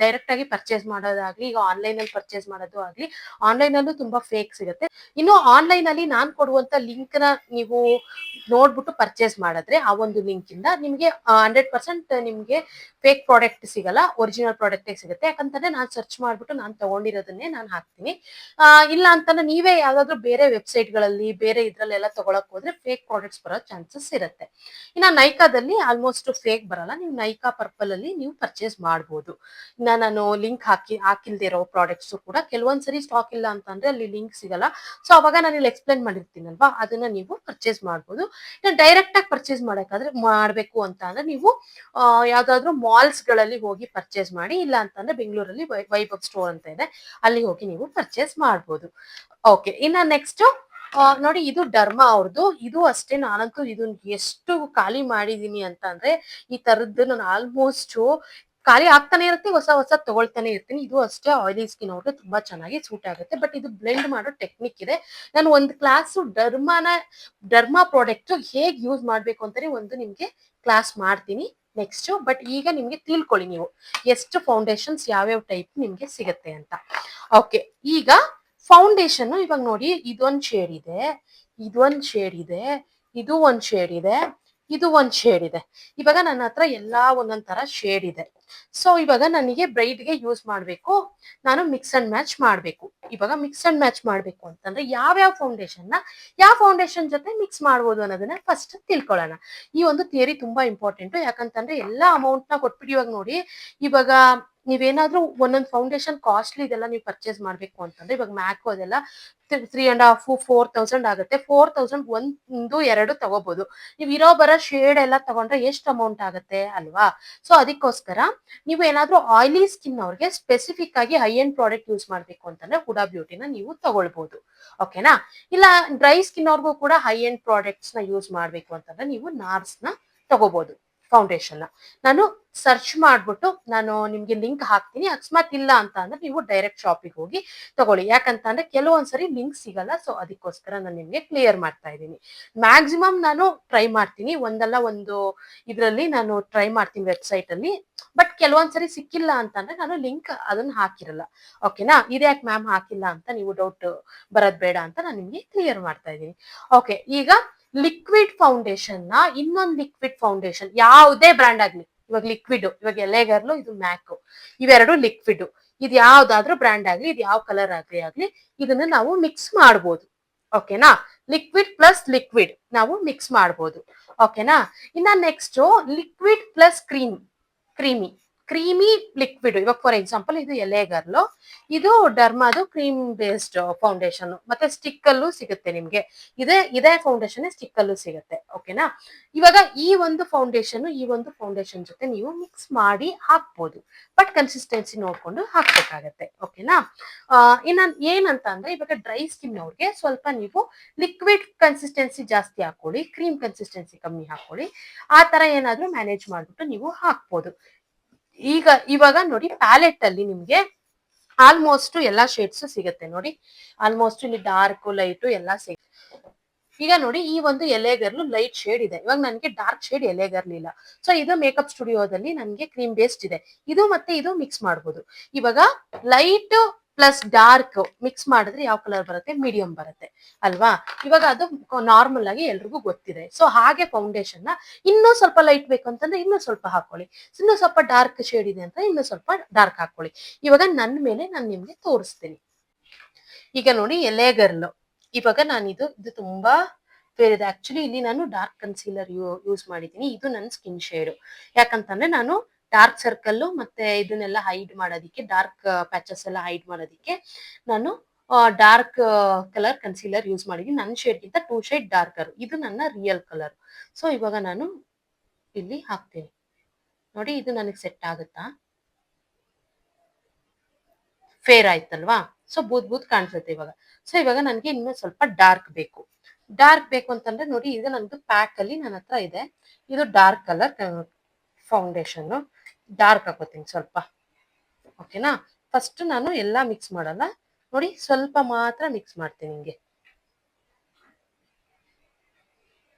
ಡೈರೆಕ್ಟ್ ಆಗಿ ಪರ್ಚೇಸ್ ಮಾಡೋದಾಗ್ಲಿ, ಈಗ ಆನ್ಲೈನ್ ಅಲ್ಲಿ ಪರ್ಚೇಸ್ ಮಾಡೋದು ಆಗ್ಲಿ, ಆನ್ಲೈನ್ ಅಲ್ಲೂ ತುಂಬಾ ಫೇಕ್ ಸಿಗುತ್ತೆ. ಇನ್ನು ಆನ್ಲೈನ್ ಅಲ್ಲಿ ನಾನ್ ಕೊಡುವಂತ ಲಿಂಕ್ ನ ನೀವು ನೋಡ್ಬಿಟ್ಟು ಪರ್ಚೇಸ್ ಮಾಡಿದ್ರೆ, ಆ ಒಂದು ಲಿಂಕ್ ಇಂದ ನಿಮ್ಗೆ 100% ನಿಮ್ಗೆ ಫೇಕ್ ಪ್ರಾಡಕ್ಟ್ ಸಿಗಲ್ಲ, ಒರಿಜಿನಲ್ ಪ್ರಾಡಕ್ಟ್ ಸಿಗುತ್ತೆ. ಯಾಕಂತಂದ್ರೆ ನಾನು ಸರ್ಚ್ ಮಾಡ್ಬಿಟ್ಟು ನಾನು ತಗೊಂಡಿರೋದನ್ನೇ ನಾನು ಹಾಕ್ತೀನಿ. ಇಲ್ಲ ಅಂತಂದ್ರೆ ನೀವೇ ಯಾವ್ದಾದ್ರು ಬೇರೆ ವೆಬ್ಸೈಟ್ ಗಳಲ್ಲಿ ಬೇರೆ ಇದ್ರಲ್ಲೆಲ್ಲ ತಗೊಳಕ್ ಹೋದ್ರೆ ಫೇಕ್ ಪ್ರಾಡಕ್ಟ್ಸ್ ಬರೋ ಚಾನ್ಸಸ್ ಇರುತ್ತೆ. ಇನ್ನ ನೈಕಾದಲ್ಲಿ ಆಲ್ಮೋಸ್ಟ್ ಫೇಕ್ ಬರಲ್ಲ. ನೀವು ನೈಕಾ ಪರ್ಪಲ್ ಅಲ್ಲಿ ನೀವು ಪರ್ಚೇಸ್ ಮಾಡ್ಬೋದು. ಇನ್ನ ನಾನು ಲಿಂಕ್ ಹಾಕಿಲ್ದೇ ಇರೋ ಪ್ರಾಡಕ್ಟ್ಸ್ ಕೂಡ ಕೆಲವೊಂದ್ಸರಿ ಸ್ಟಾಕ್ ಇಲ್ಲ ಅಂತಂದ್ರೆ ಅಲ್ಲಿ ಲಿಂಕ್ ಸಿಗಲ್ಲ. ಸೊ ಅವಾಗ ನಾನು ಇಲ್ಲಿ ಎಕ್ಸ್ಪ್ಲೈನ್ ಮಾಡಿರ್ತೀನಲ್ವಾ, ಅದನ್ನ ನೀವು ಪರ್ಚೇಸ್ ಮಾಡ್ಬೋದು. ಡೈರೆಕ್ಟ್ ಆಗಿ ಪರ್ಚೇಸ್ ಮಾಡ್ಬೇಕು ಅಂತ ಅಂದ್ರೆ ನೀವು ಯಾವ್ದಾದ್ರು ಮಾಲ್ಸ್ ಗಳಲ್ಲಿ ಹೋಗಿ ಪರ್ಚೇಸ್ ಮಾಡಿ. ಇಲ್ಲ ಅಂತಂದ್ರೆ ಬೆಂಗಳೂರಲ್ಲಿ ವೈಭವ್ ಸ್ಟೋರ್ ಅಂತ ಇದೆ, ಅಲ್ಲಿ ಹೋಗಿ ನೀವು ಪರ್ಚೇಸ್ ಮಾಡ್ಬೋದು. ಓಕೆ, ಇನ್ನ ನೆಕ್ಸ್ಟ್ ನೋಡಿ, ಇದು ಡರ್ಮಾ ಅವ್ರದ್ದು. ಇದು ಅಷ್ಟೇ, ನಾನಂತೂ ಇದನ್ನ ಎಷ್ಟು ಖಾಲಿ ಮಾಡಿದೀನಿ ಅಂತ ಅಂದ್ರೆ, ಈ ತರದ್ದು ನಾನು ಆಲ್ಮೋಸ್ಟ್ ಖಾಲಿ ಆಗ್ತಾನೆ ಇರುತ್ತೆ, ಹೊಸ ತಗೊಳ್ತಾನೆ ಇರ್ತೀನಿ. ಇದು ಅಷ್ಟೇ, ಆಯಿಲಿ ಸ್ಕಿನ್ ಅವ್ರಿಗೆ ತುಂಬಾ ಚೆನ್ನಾಗಿ ಸೂಟ್ ಆಗುತ್ತೆ. ಬಟ್ ಇದು ಬ್ಲೆಂಡ್ ಮಾಡೋ ಟೆಕ್ನಿಕ್ ಇದೆ. ನಾನು ಒಂದು ಕ್ಲಾಸ್ ಡರ್ಮಾ ಪ್ರಾಡಕ್ಟ್ ಹೇಗ್ ಯೂಸ್ ಮಾಡ್ಬೇಕು ಅಂತಾನೆ ಒಂದು ನಿಮ್ಗೆ ಕ್ಲಾಸ್ ಮಾಡ್ತೀನಿ ನೆಕ್ಸ್ಟ್. ಬಟ್ ಈಗ ನಿಮ್ಗೆ ತಿಳ್ಕೊಳ್ಳಿ ನೀವು ಎಷ್ಟು ಫೌಂಡೇಶನ್ಸ್ ಯಾವ್ಯಾವ ಟೈಪ್ ನಿಮ್ಗೆ ಸಿಗತ್ತೆ ಅಂತ. ಓಕೆ, ಈಗ ಫೌಂಡೇಶನ್ ಇವಾಗ ನೋಡಿ, ಇದೊಂದ್ ಶೇಡ್ ಇದೆ, ಇದೊಂದ್ ಶೇಡ್ ಇದೆ, ಇದು ಒಂದ್ ಶೇಡ್ ಇದೆ, ಇದು ಒಂದ್ ಶೇಡ್ ಇದೆ. ಇವಾಗ ನನ್ನ ಹತ್ರ ಎಲ್ಲಾ ಒಂದೊಂದ್ ತರ ಶೇಡ್ ಇದೆ. ಸೊ ಇವಾಗ ನನಗೆ ಬ್ರೈಡ್ಗೆ ಯೂಸ್ ಮಾಡ್ಬೇಕು, ನಾನು ಮಿಕ್ಸ್ ಅಂಡ್ ಮ್ಯಾಚ್ ಮಾಡ್ಬೇಕು. ಇವಾಗ ಮಿಕ್ಸ್ ಅಂಡ್ ಮ್ಯಾಚ್ ಮಾಡ್ಬೇಕು ಅಂತಂದ್ರೆ ಯಾವ ಫೌಂಡೇಶನ್ ನ ಯಾವ ಫೌಂಡೇಶನ್ ಜೊತೆ ಮಿಕ್ಸ್ ಮಾಡ್ಬೋದು ಅನ್ನೋದನ್ನ ಫಸ್ಟ್ ತಿಳ್ಕೊಳ್ಳೋಣ. ಈ ಒಂದು ಥಿಯರಿ ತುಂಬಾ ಇಂಪಾರ್ಟೆಂಟ್. ಯಾಕಂತಂದ್ರೆ ಎಲ್ಲಾ ಅಮೌಂಟ್ ನ ಕೊಟ್ಬಿಟ್ಟು ಇವಾಗ ನೋಡಿ, ಇವಾಗ ನೀವೇನಾದ್ರೂ ಒಂದೊಂದು ಫೌಂಡೇಶನ್ ಕಾಸ್ಟ್ಲಿ ಇದೆಲ್ಲ ನೀವು ಪರ್ಚೇಸ್ ಮಾಡ್ಬೇಕು ಅಂತಂದ್ರೆ ಇವಾಗ ಮ್ಯಾಕ್ ಅದೆಲ್ಲ 3.5 4,000 ಆಗುತ್ತೆ. 4,000 ಒಂದು ಎರಡು ತಗೋಬಹುದು. ನೀವು ಇರೋ ಬರೋ ಶೇಡ್ ಎಲ್ಲ ತಗೊಂಡ್ರೆ ಎಷ್ಟು ಅಮೌಂಟ್ ಆಗುತ್ತೆ ಅಲ್ವಾ? ಸೊ ಅದಕ್ಕೋಸ್ಕರ ನೀವು ಏನಾದ್ರೂ ಆಯಿಲಿ ಸ್ಕಿನ್ ಅವ್ರಿಗೆ ಸ್ಪೆಸಿಫಿಕ್ ಆಗಿ ಹೈ ಎಂಡ್ ಪ್ರಾಡಕ್ಟ್ ಯೂಸ್ ಮಾಡ್ಬೇಕು ಅಂತಂದ್ರೆ ಹುಡಾ ಬ್ಯೂಟಿನ ನೀವು ತಗೊಳ್ಬಹುದು. ಓಕೆನಾ? ಇಲ್ಲ ಡ್ರೈ ಸ್ಕಿನ್ ಅವ್ರಿಗೂ ಕೂಡ ಹೈ ಎಂಡ್ ಪ್ರಾಡಕ್ಟ್ಸ್ ನ ಯೂಸ್ ಮಾಡ್ಬೇಕು ಅಂತಂದ್ರೆ ನೀವು ನಾರ್ಸ್ ನ ತಗೋಬಹುದು ಫೌಂಡೇಶನ್ ನ. ನಾನು ಸರ್ಚ್ ಮಾಡ್ಬಿಟ್ಟು ನಾನು ನಿಮ್ಗೆ ಲಿಂಕ್ ಹಾಕ್ತೀನಿ. ಅಕಸ್ಮಾತ್ ಇಲ್ಲ ಅಂತ ಅಂದ್ರೆ ನೀವು ಡೈರೆಕ್ಟ್ ಶಾಪಿಗೆ ಹೋಗಿ ತಗೊಳ್ಳಿ. ಯಾಕಂತಂದ್ರೆ ಕೆಲವೊಂದ್ಸರಿ ಲಿಂಕ್ ಸಿಗಲ್ಲ. ಸೊ ಅದಕ್ಕೋಸ್ಕರ ನಾನು ನಿಮ್ಗೆ ಕ್ಲಿಯರ್ ಮಾಡ್ತಾ ಇದ್ದೀನಿ. ಮ್ಯಾಕ್ಸಿಮಮ್ ನಾನು ಟ್ರೈ ಮಾಡ್ತೀನಿ, ಒಂದಲ್ಲ ಒಂದು ಇದ್ರಲ್ಲಿ ನಾನು ಟ್ರೈ ಮಾಡ್ತೀನಿ ವೆಬ್ಸೈಟ್ ಅಲ್ಲಿ. ಬಟ್ ಕೆಲವೊಂದ್ಸರಿ ಸಿಕ್ಕಿಲ್ಲ ಅಂತಂದ್ರೆ ನಾನು ಲಿಂಕ್ ಅದನ್ನ ಹಾಕಿರಲ್ಲ. ಓಕೆನಾ? ಇದ್ಯಾಕೆ ಮ್ಯಾಮ್ ಹಾಕಿಲ್ಲ ಅಂತ ನೀವು ಡೌಟ್ ಬರೋದ್ ಬೇಡ ಅಂತ ನಾನು ನಿಮ್ಗೆ ಕ್ಲಿಯರ್ ಮಾಡ್ತಾ ಇದ್ದೀನಿ. ಓಕೆ, ಈಗ ಲಿಕ್ವಿಡ್ ಫೌಂಡೇಶನ್ ನ ಇನ್ನೊಂದು ಲಿಕ್ವಿಡ್ ಫೌಂಡೇಶನ್ ಯಾವುದೇ ಬ್ರ್ಯಾಂಡ್ ಆಗ್ಲಿ, ಇವಾಗ ಲಿಕ್ವಿಡ್, ಇವಾಗ ಎಲೆಗರ್ಲು, ಇದು ಮ್ಯಾಕ್, ಇವೆರಡು ಲಿಕ್ವಿಡ್. ಇದು ಯಾವ್ದಾದ್ರೂ ಬ್ರ್ಯಾಂಡ್ ಆಗ್ಲಿ, ಇದು ಯಾವ ಕಲರ್ ಆಗ್ಲಿ ಇದನ್ನ ನಾವು ಮಿಕ್ಸ್ ಮಾಡ್ಬೋದು. ಓಕೆನಾ? ಲಿಕ್ವಿಡ್ ಪ್ಲಸ್ ಲಿಕ್ವಿಡ್ ನಾವು ಮಿಕ್ಸ್ ಮಾಡ್ಬೋದು. ಓಕೆನಾ? ಇನ್ನ next liquid plus creamy creamy liquid. ಇವಾಗ ಫಾರ್ ಎಕ್ಸಾಂಪಲ್ ಇದು ಎಲೆಗರ್ಲು, ಇದು ಡರ್ಮಾದು ಕ್ರೀಮ್ ಬೇಸ್ಡ್ ಫೌಂಡೇಶನ್. ಮತ್ತೆ ಸ್ಟಿಕ್ ಅಲ್ಲೂ ಸಿಗುತ್ತೆ ನಿಮ್ಗೆ. ಇದೇ ಫೌಂಡೇಶನ್ ಸ್ಟಿಕ್ ಅಲ್ಲೂ ಸಿಗುತ್ತೆ. ಓಕೆನಾ? ಇವಾಗ ಈ ಒಂದು ಫೌಂಡೇಶನ್ ಜೊತೆ ನೀವು ಮಿಕ್ಸ್ ಮಾಡಿ ಹಾಕ್ಬೋದು. ಬಟ್ ಕನ್ಸಿಸ್ಟೆನ್ಸಿ ನೋಡ್ಕೊಂಡು ಹಾಕ್ಬೇಕಾಗತ್ತೆ. ಓಕೆನಾ? ಇನ್ನ ಏನಂತ ಅಂದ್ರೆ ಇವಾಗ ಡ್ರೈ ಸ್ಕಿನ್ ಅವ್ರಿಗೆ ಸ್ವಲ್ಪ ನೀವು ಲಿಕ್ವಿಡ್ ಕನ್ಸಿಸ್ಟೆನ್ಸಿ ಜಾಸ್ತಿ ಹಾಕೊಳ್ಳಿ, ಕ್ರೀಮ್ ಕನ್ಸಿಸ್ಟೆನ್ಸಿ ಕಮ್ಮಿ ಹಾಕೊಳ್ಳಿ. ಆ ತರ ಏನಾದ್ರೂ ಮ್ಯಾನೇಜ್ ಮಾಡ್ಬಿಟ್ಟು ನೀವು ಹಾಕ್ಬೋದು. ಇವಾಗ ನೋಡಿ, ಪ್ಯಾಲೆಟ್ ಅಲ್ಲಿ ನಿಮ್ಗೆ ಆಲ್ಮೋಸ್ಟ್ ಎಲ್ಲಾ ಶೇಡ್ಸ್ ಸಿಗುತ್ತೆ ನೋಡಿ. ಆಲ್ಮೋಸ್ಟ್ ಇಲ್ಲಿ ಡಾರ್ಕ್ ಲೈಟ್ ಎಲ್ಲಾ ಸಿಗುತ್ತೆ. ಈಗ ನೋಡಿ, ಈ ಒಂದು ಎಲೆಗರ್ಲು ಲೈಟ್ ಶೇಡ್ ಇದೆ. ಇವಾಗ ನನಗೆ ಡಾರ್ಕ್ ಶೇಡ್ ಎಲೆಗರ್ಲ್ ಇಲ್ಲ. ಸೊ ಇದು ಮೇಕಪ್ ಸ್ಟುಡಿಯೋದಲ್ಲಿ ನನಗೆ ಕ್ರೀಮ್ ಬೇಸ್ಡ್ ಇದೆ. ಇದು ಮತ್ತೆ ಇದು ಮಿಕ್ಸ್ ಮಾಡ್ಬೋದು. ಇವಾಗ ಲೈಟ್ ಪ್ಲಸ್ ಡಾರ್ಕ್ ಮಿಕ್ಸ್ ಮಾಡಿದ್ರೆ ಯಾವ ಕಲರ್ ಬರುತ್ತೆ? ಮೀಡಿಯಂ ಬರುತ್ತೆ ಅಲ್ವಾ? ಇವಾಗ ಅದು ನಾರ್ಮಲ್ ಆಗಿ ಎಲ್ರಿಗೂ ಗೊತ್ತಿದೆ. ಸೊ ಹಾಗೆ ಫೌಂಡೇಶನ್ ನ ಇನ್ನೂ ಸ್ವಲ್ಪ ಲೈಟ್ ಬೇಕು ಅಂತಂದ್ರೆ ಇನ್ನೂ ಸ್ವಲ್ಪ ಹಾಕೊಳ್ಳಿ, ಇನ್ನೂ ಸ್ವಲ್ಪ ಡಾರ್ಕ್ ಶೇಡ್ ಇದೆ ಅಂತ ಇನ್ನೂ ಸ್ವಲ್ಪ ಡಾರ್ಕ್ ಹಾಕೊಳ್ಳಿ. ಇವಾಗ ನನ್ನ ಮೇಲೆ ನಾನು ನಿಮ್ಗೆ ತೋರಿಸ್ತೀನಿ. ಈಗ ನೋಡಿ, ಎಲೆಗರ್ಲು, ಇವಾಗ ನಾನು ಇದು ತುಂಬಾ ಫೇರ್ ಇದೆ. ಆಕ್ಚುಲಿ ಇಲ್ಲಿ ನಾನು ಡಾರ್ಕ್ ಕನ್ಸೀಲರ್ ಯೂಸ್ ಮಾಡಿದ್ದೀನಿ. ಇದು ನನ್ನ ಸ್ಕಿನ್ ಶೇಡ್. ಯಾಕಂತಂದ್ರೆ ನಾನು ಡಾರ್ಕ್ ಸರ್ಕಲ್ ಮತ್ತೆ ಇದನ್ನೆಲ್ಲ ಹೈಡ್ ಮಾಡೋದಿಕ್ಕೆ, ಡಾರ್ಕ್ ಪ್ಯಾಚಸ್ ಎಲ್ಲ ಹೈಡ್ ಮಾಡೋದಿಕ್ಕೆ ನಾನು ಡಾರ್ಕ್ ಕಲರ್ ಕನ್ಸೀಲರ್ ಯೂಸ್ ಮಾಡಿದ್ದೀನಿ. ನನ್ನ ಶೇಡ್ಗಿಂತ 2 ಶೇಡ್ ಡಾರ್ಕರ್. ಇದು ನನ್ನ ರಿಯಲ್ ಕಲರ್. ಸೊ ಇವಾಗ ನಾನು ಇಲ್ಲಿ ಹಾಕ್ತೀನಿ ನೋಡಿ. ಇದು ನನಗೆ ಸೆಟ್ ಆಗುತ್ತಾ? ಫೇರ್ ಆಯ್ತಲ್ವಾ? ಸೊ ಬೂದ್ ಕಾಣಿಸುತ್ತೆ ಇವಾಗ. ಸೊ ಇವಾಗ ನನಗೆ ಇನ್ನೂ ಸ್ವಲ್ಪ ಡಾರ್ಕ್ ಬೇಕು ಅಂತಂದ್ರೆ ನೋಡಿ, ಇದು ನಂದು ಪ್ಯಾಕ್ ಅಲ್ಲಿ ನನ್ನ ಹತ್ರ ಇದೆ. ಇದು ಡಾರ್ಕ್ ಕಲರ್ ಫೌಂಡೇಶನ್. ಡಾರ್ಕ್ ಹಾಕೋತೀನಿ ಸ್ವಲ್ಪ. ಓಕೆನಾ? ಫಸ್ಟ್ ನಾನು ಎಲ್ಲಾ ಮಿಕ್ಸ್ ಮಾಡಲ್ಲ ನೋಡಿ, ಸ್ವಲ್ಪ ಮಾತ್ರ ಮಿಕ್ಸ್ ಮಾಡ್ತೀನಿ. ಹಿಂಗೆ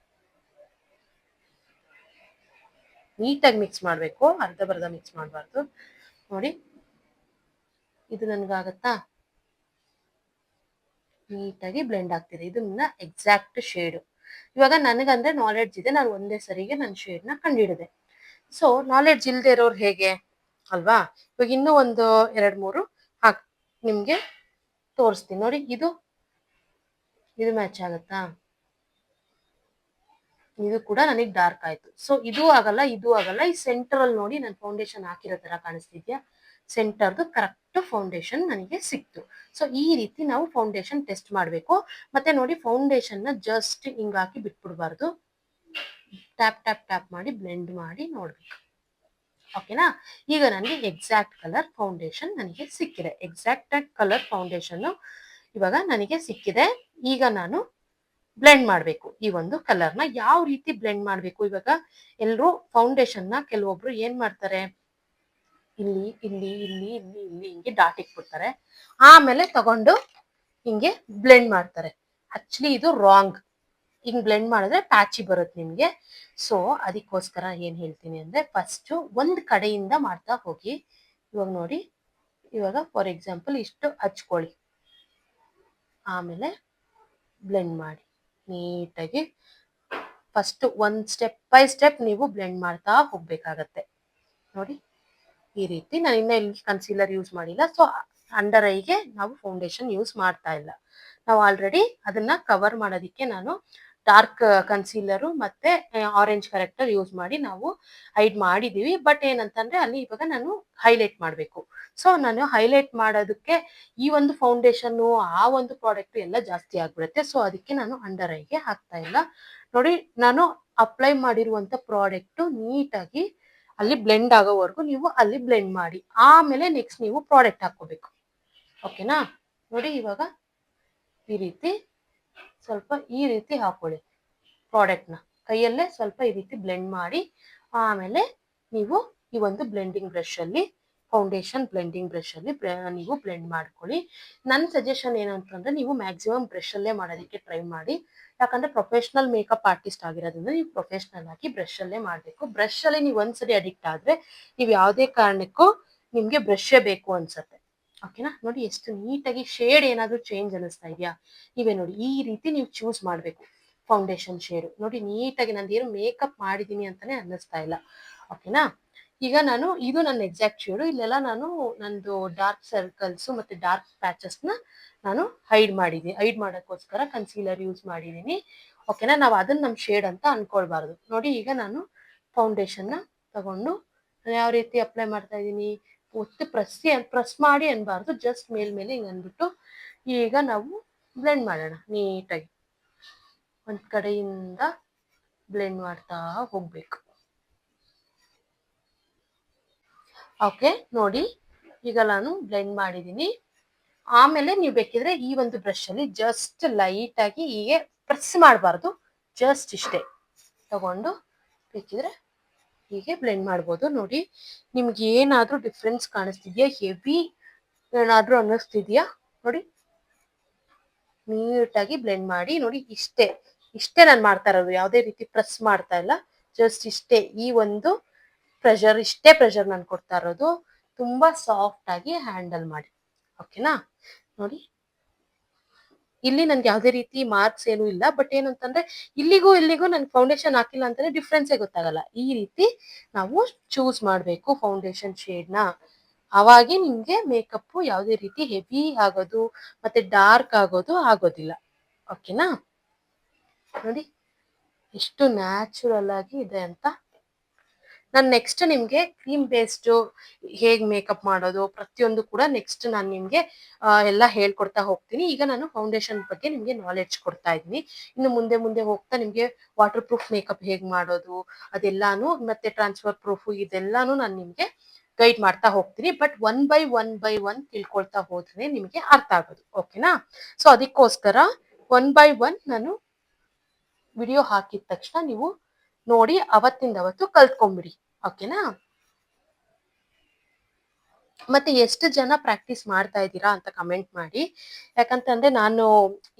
ನೀಟಾಗಿ ಮಿಕ್ಸ್ ಮಾಡ್ಬೇಕು, ಅರ್ಧ ಬರ್ಧ ಮಿಕ್ಸ್ ಮಾಡಬಾರ್ದು. ನೋಡಿ, ಇದು ನನ್ಗಾಗತ್ತಾ? ನೀಟಾಗಿ ಬ್ಲೆಂಡ್ ಆಗ್ತಿದೆ. ಇದು ನನ್ನ ಎಕ್ಸಾಕ್ಟ್ ಶೇಡ್. ಇವಾಗ ನನಗಂದ್ರೆ ನಾಲೆಡ್ಜ್ ಇದೆ, ನಾನು ಒಂದೇ ಸರಿಗೆ ನನ್ನ ಶೇಡ್ ನ ಕಂಡಿಡಿದೆ. ಸೊ ನಾಲೆಡ್ಜ್ ಇಲ್ದೇ ಇರೋರು ಹೇಗೆ ಅಲ್ವಾ? ಇವಾಗ ಇನ್ನೂ ಒಂದು 2-3 ನಿಮ್ಗೆ ತೋರಿಸ್ತೀನಿ ನೋಡಿ. ಇದು ಮ್ಯಾಚ್ ಆಗತ್ತಾ? ಇದು ಕೂಡ ನನಗೆ ಡಾರ್ಕ್ ಆಯ್ತು. ಸೊ ಇದು ಆಗಲ್ಲ, ಇದು ಆಗಲ್ಲ. ಈ ಸೆಂಟರ್ ಅಲ್ಲಿ ನೋಡಿ, ನಾನು ಫೌಂಡೇಶನ್ ಹಾಕಿರೋ ತರ ಕಾಣಿಸ್ತಿದ್ಯಾ? ಸೆಂಟರ್ದು ಕರೆಕ್ಟ್ ಫೌಂಡೇಶನ್ ನನಗೆ ಸಿಕ್ತು. ಸೊ ಈ ರೀತಿ ನಾವು ಫೌಂಡೇಶನ್ ಟೆಸ್ಟ್ ಮಾಡಬೇಕು. ಮತ್ತೆ ನೋಡಿ, ಫೌಂಡೇಶನ್ ನ ಜಸ್ಟ್ ಹಿಂಗ್ ಹಾಕಿ ಬಿಟ್ಬಿಡ್ಬಾರ್ದು. ಟ್ಯಾಪ್ ಟ್ಯಾಪ್ ಟ್ಯಾಪ್ ಮಾಡಿ ಬ್ಲೆಂಡ್ ಮಾಡಿ ನೋಡ್ಬೇಕು. ಓಕೆನಾ? ಈಗ ನನಗೆ ಎಕ್ಸಾಕ್ಟ್ ಕಲರ್ ಫೌಂಡೇಶನ್ ನನಗೆ ಸಿಕ್ಕಿದೆ. ಎಕ್ಸಾಕ್ಟ್ ಕಲರ್ ಫೌಂಡೇಶನ್ ಇವಾಗ ನನಗೆ ಸಿಕ್ಕಿದೆ. ಈಗ ನಾನು ಬ್ಲೆಂಡ್ ಮಾಡಬೇಕು ಈ ಒಂದು ಕಲರ್ ನ. ಯಾವ ರೀತಿ ಬ್ಲೆಂಡ್ ಮಾಡಬೇಕು? ಇವಾಗ ಎಲ್ಲರೂ ಫೌಂಡೇಶನ್ ನ ಕೆಲವೊಬ್ರು ಏನ್ ಮಾಡ್ತಾರೆ, ಇಲ್ಲಿ ಇಲ್ಲಿ ಇಲ್ಲಿ ಇಲ್ಲಿ ಇಲ್ಲಿ ಹಿಂಗೆ ಡಾಟ್ ಇಟ್ಬಿಡ್ತಾರೆ, ಆಮೇಲೆ ತಗೊಂಡು ಹಿಂಗೆ ಬ್ಲೆಂಡ್ ಮಾಡ್ತಾರೆ. ಆಕ್ಚುಲಿ ಇದು ರಾಂಗ್. ಹಿಂಗ್ ಬ್ಲೆಂಡ್ ಮಾಡಿದ್ರೆ ಪ್ಯಾಚಿ ಬರುತ್ತೆ ನಿಮ್ಗೆ. ಸೊ ಅದಕ್ಕೋಸ್ಕರ ಏನ್ ಹೇಳ್ತೀನಿ ಅಂದ್ರೆ, ಫಸ್ಟ್ ಒಂದ್ ಕಡೆಯಿಂದ ಮಾಡ್ತಾ ಹೋಗಿ. ಇವಾಗ ನೋಡಿ, ಇವಾಗ ಫಾರ್ ಎಕ್ಸಾಂಪಲ್ ಇಷ್ಟು ಹಚ್ಕೊಳ್ಳಿ, ಆಮೇಲೆ ಬ್ಲೆಂಡ್ ಮಾಡಿ ನೀಟಾಗಿ. ಫಸ್ಟ್ ಒಂದ್ ಸ್ಟೆಪ್ ಬೈ ಸ್ಟೆಪ್ ನೀವು ಬ್ಲೆಂಡ್ ಮಾಡ್ತಾ ಹೋಗ್ಬೇಕಾಗತ್ತೆ. ನೋಡಿ ಈ ರೀತಿ. ನಾನು ಇನ್ನ ಇಲ್ಲಿ ಕನ್ಸೀಲರ್ ಯೂಸ್ ಮಾಡಿಲ್ಲ. ಸೊ ಅಂಡರ್ ಐಗೆ ನಾವು ಫೌಂಡೇಶನ್ ಯೂಸ್ ಮಾಡ್ತಾ ಇಲ್ಲ. ನಾವು ಆಲ್ರೆಡಿ ಅದನ್ನ ಕವರ್ ಮಾಡೋದಿಕ್ಕೆ ನಾನು ಡಾರ್ಕ್ ಕನ್ಸೀಲರು ಮತ್ತೆ ಆರೆಂಜ್ ಕರೆಕ್ಟರ್ ಯೂಸ್ ಮಾಡಿ ನಾವು ಹೈಡ್ ಮಾಡಿದೀವಿ. ಬಟ್ ಏನಂತಂದ್ರೆ ಅಲ್ಲಿ ಇವಾಗ ನಾನು ಹೈಲೈಟ್ ಮಾಡಬೇಕು. ಸೊ ನಾನು ಹೈಲೈಟ್ ಮಾಡೋದಕ್ಕೆ ಈ ಒಂದು ಫೌಂಡೇಶನ್ ಆ ಒಂದು ಪ್ರಾಡಕ್ಟ್ ಎಲ್ಲ ಜಾಸ್ತಿ ಆಗ್ಬಿಡುತ್ತೆ. ಸೊ ಅದಕ್ಕೆ ನಾನು ಅಂಡರ್ ಐಗೆ ಹಾಕ್ತಾ ಇಲ್ಲ. ನೋಡಿ ನಾನು ಅಪ್ಲೈ ಮಾಡಿರುವಂತ ಪ್ರಾಡಕ್ಟ್ ನೀಟಾಗಿ ಅಲ್ಲಿ ಬ್ಲೆಂಡ್ ಆಗೋವರೆಗೂ ನೀವು ಅಲ್ಲಿ ಬ್ಲೆಂಡ್ ಮಾಡಿ ಆಮೇಲೆ ನೆಕ್ಸ್ಟ್ ನೀವು ಪ್ರಾಡಕ್ಟ್ ಹಾಕೋಬೇಕು. ಓಕೆನಾ? ನೋಡಿ ಇವಾಗ ಈ ರೀತಿ ಸ್ವಲ್ಪ ಈ ರೀತಿ ಹಾಕೊಳ್ಳಿ ಪ್ರಾಡಕ್ಟ್ನ. ಕೈಯಲ್ಲೇ ಸ್ವಲ್ಪ ಈ ರೀತಿ ಬ್ಲೆಂಡ್ ಮಾಡಿ ಆಮೇಲೆ ನೀವು ಈ ಒಂದು ಬ್ಲೆಂಡಿಂಗ್ ಬ್ರಷ್ ಅಲ್ಲಿ ಫೌಂಡೇಶನ್ ಬ್ಲೆಂಡಿಂಗ್ ಬ್ರಷ್ ಅಲ್ಲಿ ನೀವು ಬ್ಲೆಂಡ್ ಮಾಡ್ಕೊಳ್ಳಿ. ನನ್ನ ಸಜೆಷನ್ ಏನಂತಂದ್ರೆ ನೀವು ಮ್ಯಾಕ್ಸಿಮಮ್ ಬ್ರಷ್ ಅಲ್ಲೇ ಮಾಡೋದಕ್ಕೆ ಟ್ರೈ ಮಾಡಿ. ಯಾಕಂದ್ರೆ ಪ್ರೊಫೆಷನಲ್ ಮೇಕಪ್ ಆರ್ಟಿಸ್ಟ್ ಆಗಿರೋದ್ರಿಂದ ನೀವು ಪ್ರೊಫೆಷನಲ್ ಆಗಿ ಬ್ರಷ್ ಅಲ್ಲೇ ಮಾಡಬೇಕು. ಬ್ರಷ್ ಅಲ್ಲಿ ನೀವು ಒಂದ್ಸರಿ ಅಡಿಕ್ಟ್ ಆದ್ರೆ ನೀವು ಯಾವುದೇ ಕಾರಣಕ್ಕೂ ನಿಮ್ಗೆ ಬ್ರಷೇ ಬೇಕು ಅನ್ಸತ್ತೆ. ಓಕೆನಾ? ನೋಡಿ ಎಷ್ಟು ನೀಟಾಗಿ ಶೇಡ್ ಏನಾದ್ರೂ ಚೇಂಜ್ ಅನಿಸ್ತಾ ಇದೆಯಾ? ನೀವೇ ನೋಡಿ ಈ ರೀತಿ ನೀವು ಚೂಸ್ ಮಾಡ್ಬೇಕು ಫೌಂಡೇಶನ್ ಶೇಡ್. ನೋಡಿ ನೀಟಾಗಿ ನಂದು ಏನು ಮೇಕಪ್ ಮಾಡಿದೀನಿ ಅಂತಾನೆ ಅನ್ನಿಸ್ತಾ ಇಲ್ಲ. ಓಕೆನಾ? ಈಗ ನಾನು ಇದು ನನ್ನ ಎಕ್ಸಾಕ್ಟ್ ಶೇಡು. ಇಲ್ಲೆಲ್ಲ ನಾನು ನಂದು ಡಾರ್ಕ್ ಸರ್ಕಲ್ಸ್ ಮತ್ತೆ ಡಾರ್ಕ್ ಪ್ಯಾಚಸ್ ನ ನಾನು ಹೈಡ್ ಮಾಡಿದೀನಿ. ಹೈಡ್ ಮಾಡೋಕ್ಕೋಸ್ಕರ ಕನ್ಸೀಲರ್ ಯೂಸ್ ಮಾಡಿದೀನಿ. ಓಕೆನಾ? ನಾವು ಅದನ್ನ ನಮ್ ಶೇಡ್ ಅಂತ ಅನ್ಕೊಳ್ಬಾರ್ದು. ನೋಡಿ ಈಗ ನಾನು ಫೌಂಡೇಶನ್ ನ ತಗೊಂಡು ಯಾವ ರೀತಿ ಅಪ್ಲೈ ಮಾಡ್ತಾ ಇದ್ದೀನಿ, ಒತ್ತು ಪ್ರೆಸ್ ಮಾಡಿ ಅನ್ಬಾರ್ದು, ಜಸ್ಟ್ ಮೇಲ್ಮೇಲೆ ಹಿಂಗ್ ಅಂದ್ಬಿಟ್ಟು ಈಗ ನಾವು ಬ್ಲೆಂಡ್ ಮಾಡೋಣ ನೀಟಾಗಿ. ಒಂದ್ ಕಡೆಯಿಂದ ಬ್ಲೆಂಡ್ ಮಾಡ್ತಾ ಹೋಗ್ಬೇಕು. ಓಕೆ ನೋಡಿ ಈಗ ನಾನು ಬ್ಲೆಂಡ್ ಮಾಡಿದೀನಿ. ಆಮೇಲೆ ನೀವು ಬೇಕಿದ್ರೆ ಈ ಒಂದು ಬ್ರಷ್ ಅಲ್ಲಿ ಜಸ್ಟ್ ಲೈಟ್ ಆಗಿ ಹೀಗೆ ಪ್ರೆಸ್ ಮಾಡಬಾರ್ದು, ಜಸ್ಟ್ ಇಷ್ಟೇ ತಗೊಂಡು ಬೇಕಿದ್ರೆ ಹೀಗೆ ಬ್ಲೆಂಡ್ ಮಾಡ್ಬೋದು. ನೋಡಿ ನಿಮ್ಗೆ ಏನಾದ್ರೂ ಡಿಫ್ರೆನ್ಸ್ ಕಾಣಿಸ್ತಿದ್ಯಾ, ಹೆವಿ ಏನಾದ್ರೂ ಅನ್ನಿಸ್ತಿದ್ಯಾ? ನೋಡಿ ನೀಟಾಗಿ ಬ್ಲೆಂಡ್ ಮಾಡಿ. ನೋಡಿ ಇಷ್ಟೇ ಇಷ್ಟೇ ನಾನು ಮಾಡ್ತಾ ಇರೋದು, ಯಾವುದೇ ರೀತಿ ಪ್ರೆಸ್ ಮಾಡ್ತಾ ಇಲ್ಲ, ಜಸ್ಟ್ ಇಷ್ಟೇ. ಈ ಒಂದು ಪ್ರೆಷರ್ ಇಷ್ಟೇ ಪ್ರೆಷರ್ ನಾನು ಕೊಡ್ತಾ ಇರೋದು. ತುಂಬಾ ಸಾಫ್ಟ್ ಆಗಿ ಹ್ಯಾಂಡಲ್ ಮಾಡಿ. ಓಕೆನಾ? ನೋಡಿ ಇಲ್ಲಿ ನನ್ಗೆ ಯಾವುದೇ ರೀತಿ ಮಾರ್ಕ್ಸ್ ಏನು ಇಲ್ಲ. ಬಟ್ ಏನಂತಂದ್ರೆ ಇಲ್ಲಿಗೂ ನನ್ ಫೌಂಡೇಶನ್ ಹಾಕಿಲ್ಲ ಅಂತಾನೆ ಡಿಫ್ರೆನ್ಸೇ ಗೊತ್ತಾಗಲ್ಲ. ಈ ರೀತಿ ನಾವು ಚೂಸ್ ಮಾಡ್ಬೇಕು ಫೌಂಡೇಶನ್ ಶೇಡ್ ನ. ಅವಾಗೆ ನಿಮ್ಗೆ ಮೇಕಪ್ ಯಾವುದೇ ರೀತಿ ಹೆವಿ ಆಗೋದು ಮತ್ತೆ ಡಾರ್ಕ್ ಆಗೋದು ಆಗೋದಿಲ್ಲ. ಓಕೆನಾ? ನೋಡಿ ಎಷ್ಟು ನ್ಯಾಚುರಲ್ ಆಗಿ ಇದೆ ಅಂತ. ನಾನು ನೆಕ್ಸ್ಟ್ ನಿಮ್ಗೆ ಕ್ರೀಮ್ ಬೇಸ್ಡ್ ಹೇಗ್ ಮೇಕಪ್ ಮಾಡೋದು ಪ್ರತಿಯೊಂದು ಕೂಡ ನೆಕ್ಸ್ಟ್ ನಾನು ನಿಮ್ಗೆ ಎಲ್ಲ ಹೇಳ್ಕೊಡ್ತಾ ಹೋಗ್ತೀನಿ. ಈಗ ನಾನು ಫೌಂಡೇಶನ್ ಬಗ್ಗೆ ನಿಮ್ಗೆ ನಾಲೆಡ್ಜ್ ಕೊಡ್ತಾ ಇದ್ದೀನಿ. ಇನ್ನು ಮುಂದೆ ಮುಂದೆ ಹೋಗ್ತಾ ನಿಮ್ಗೆ ವಾಟರ್ ಪ್ರೂಫ್ ಮೇಕಪ್ ಹೇಗ್ ಮಾಡೋದು ಅದೆಲ್ಲಾನು ಮತ್ತೆ ಟ್ರಾನ್ಸ್ಫರ್ ಪ್ರೂಫ್ ಇದೆಲ್ಲಾನು ನಾನು ನಿಮ್ಗೆ ಗೈಡ್ ಮಾಡ್ತಾ ಹೋಗ್ತೀನಿ. ಬಟ್ ಒನ್ ಬೈ ಒನ್ ತಿಳ್ಕೊಳ್ತಾ ಹೋದ್ರೆ ನಿಮ್ಗೆ ಅರ್ಥ ಆಗೋದು. ಓಕೆನಾ? ಸೊ ಅದಕ್ಕೋಸ್ಕರ ಒನ್ ಬೈ ಒನ್ ನಾನು ವಿಡಿಯೋ ಹಾಕಿದ ತಕ್ಷಣ ನೀವು ನೋಡಿ ಅವತ್ತಿಂದ ಅವತ್ತು ಕಲ್ತ್ಕೊಂಡ್ಬಿಡಿ. ಓಕೆನಾ? ಮತ್ತೆ ಎಷ್ಟು ಜನ ಪ್ರಾಕ್ಟೀಸ್ ಮಾಡ್ತಾ ಇದ್ದೀರಾ ಅಂತ ಕಮೆಂಟ್ ಮಾಡಿ. ಯಾಕಂತಂದ್ರೆ ನಾನು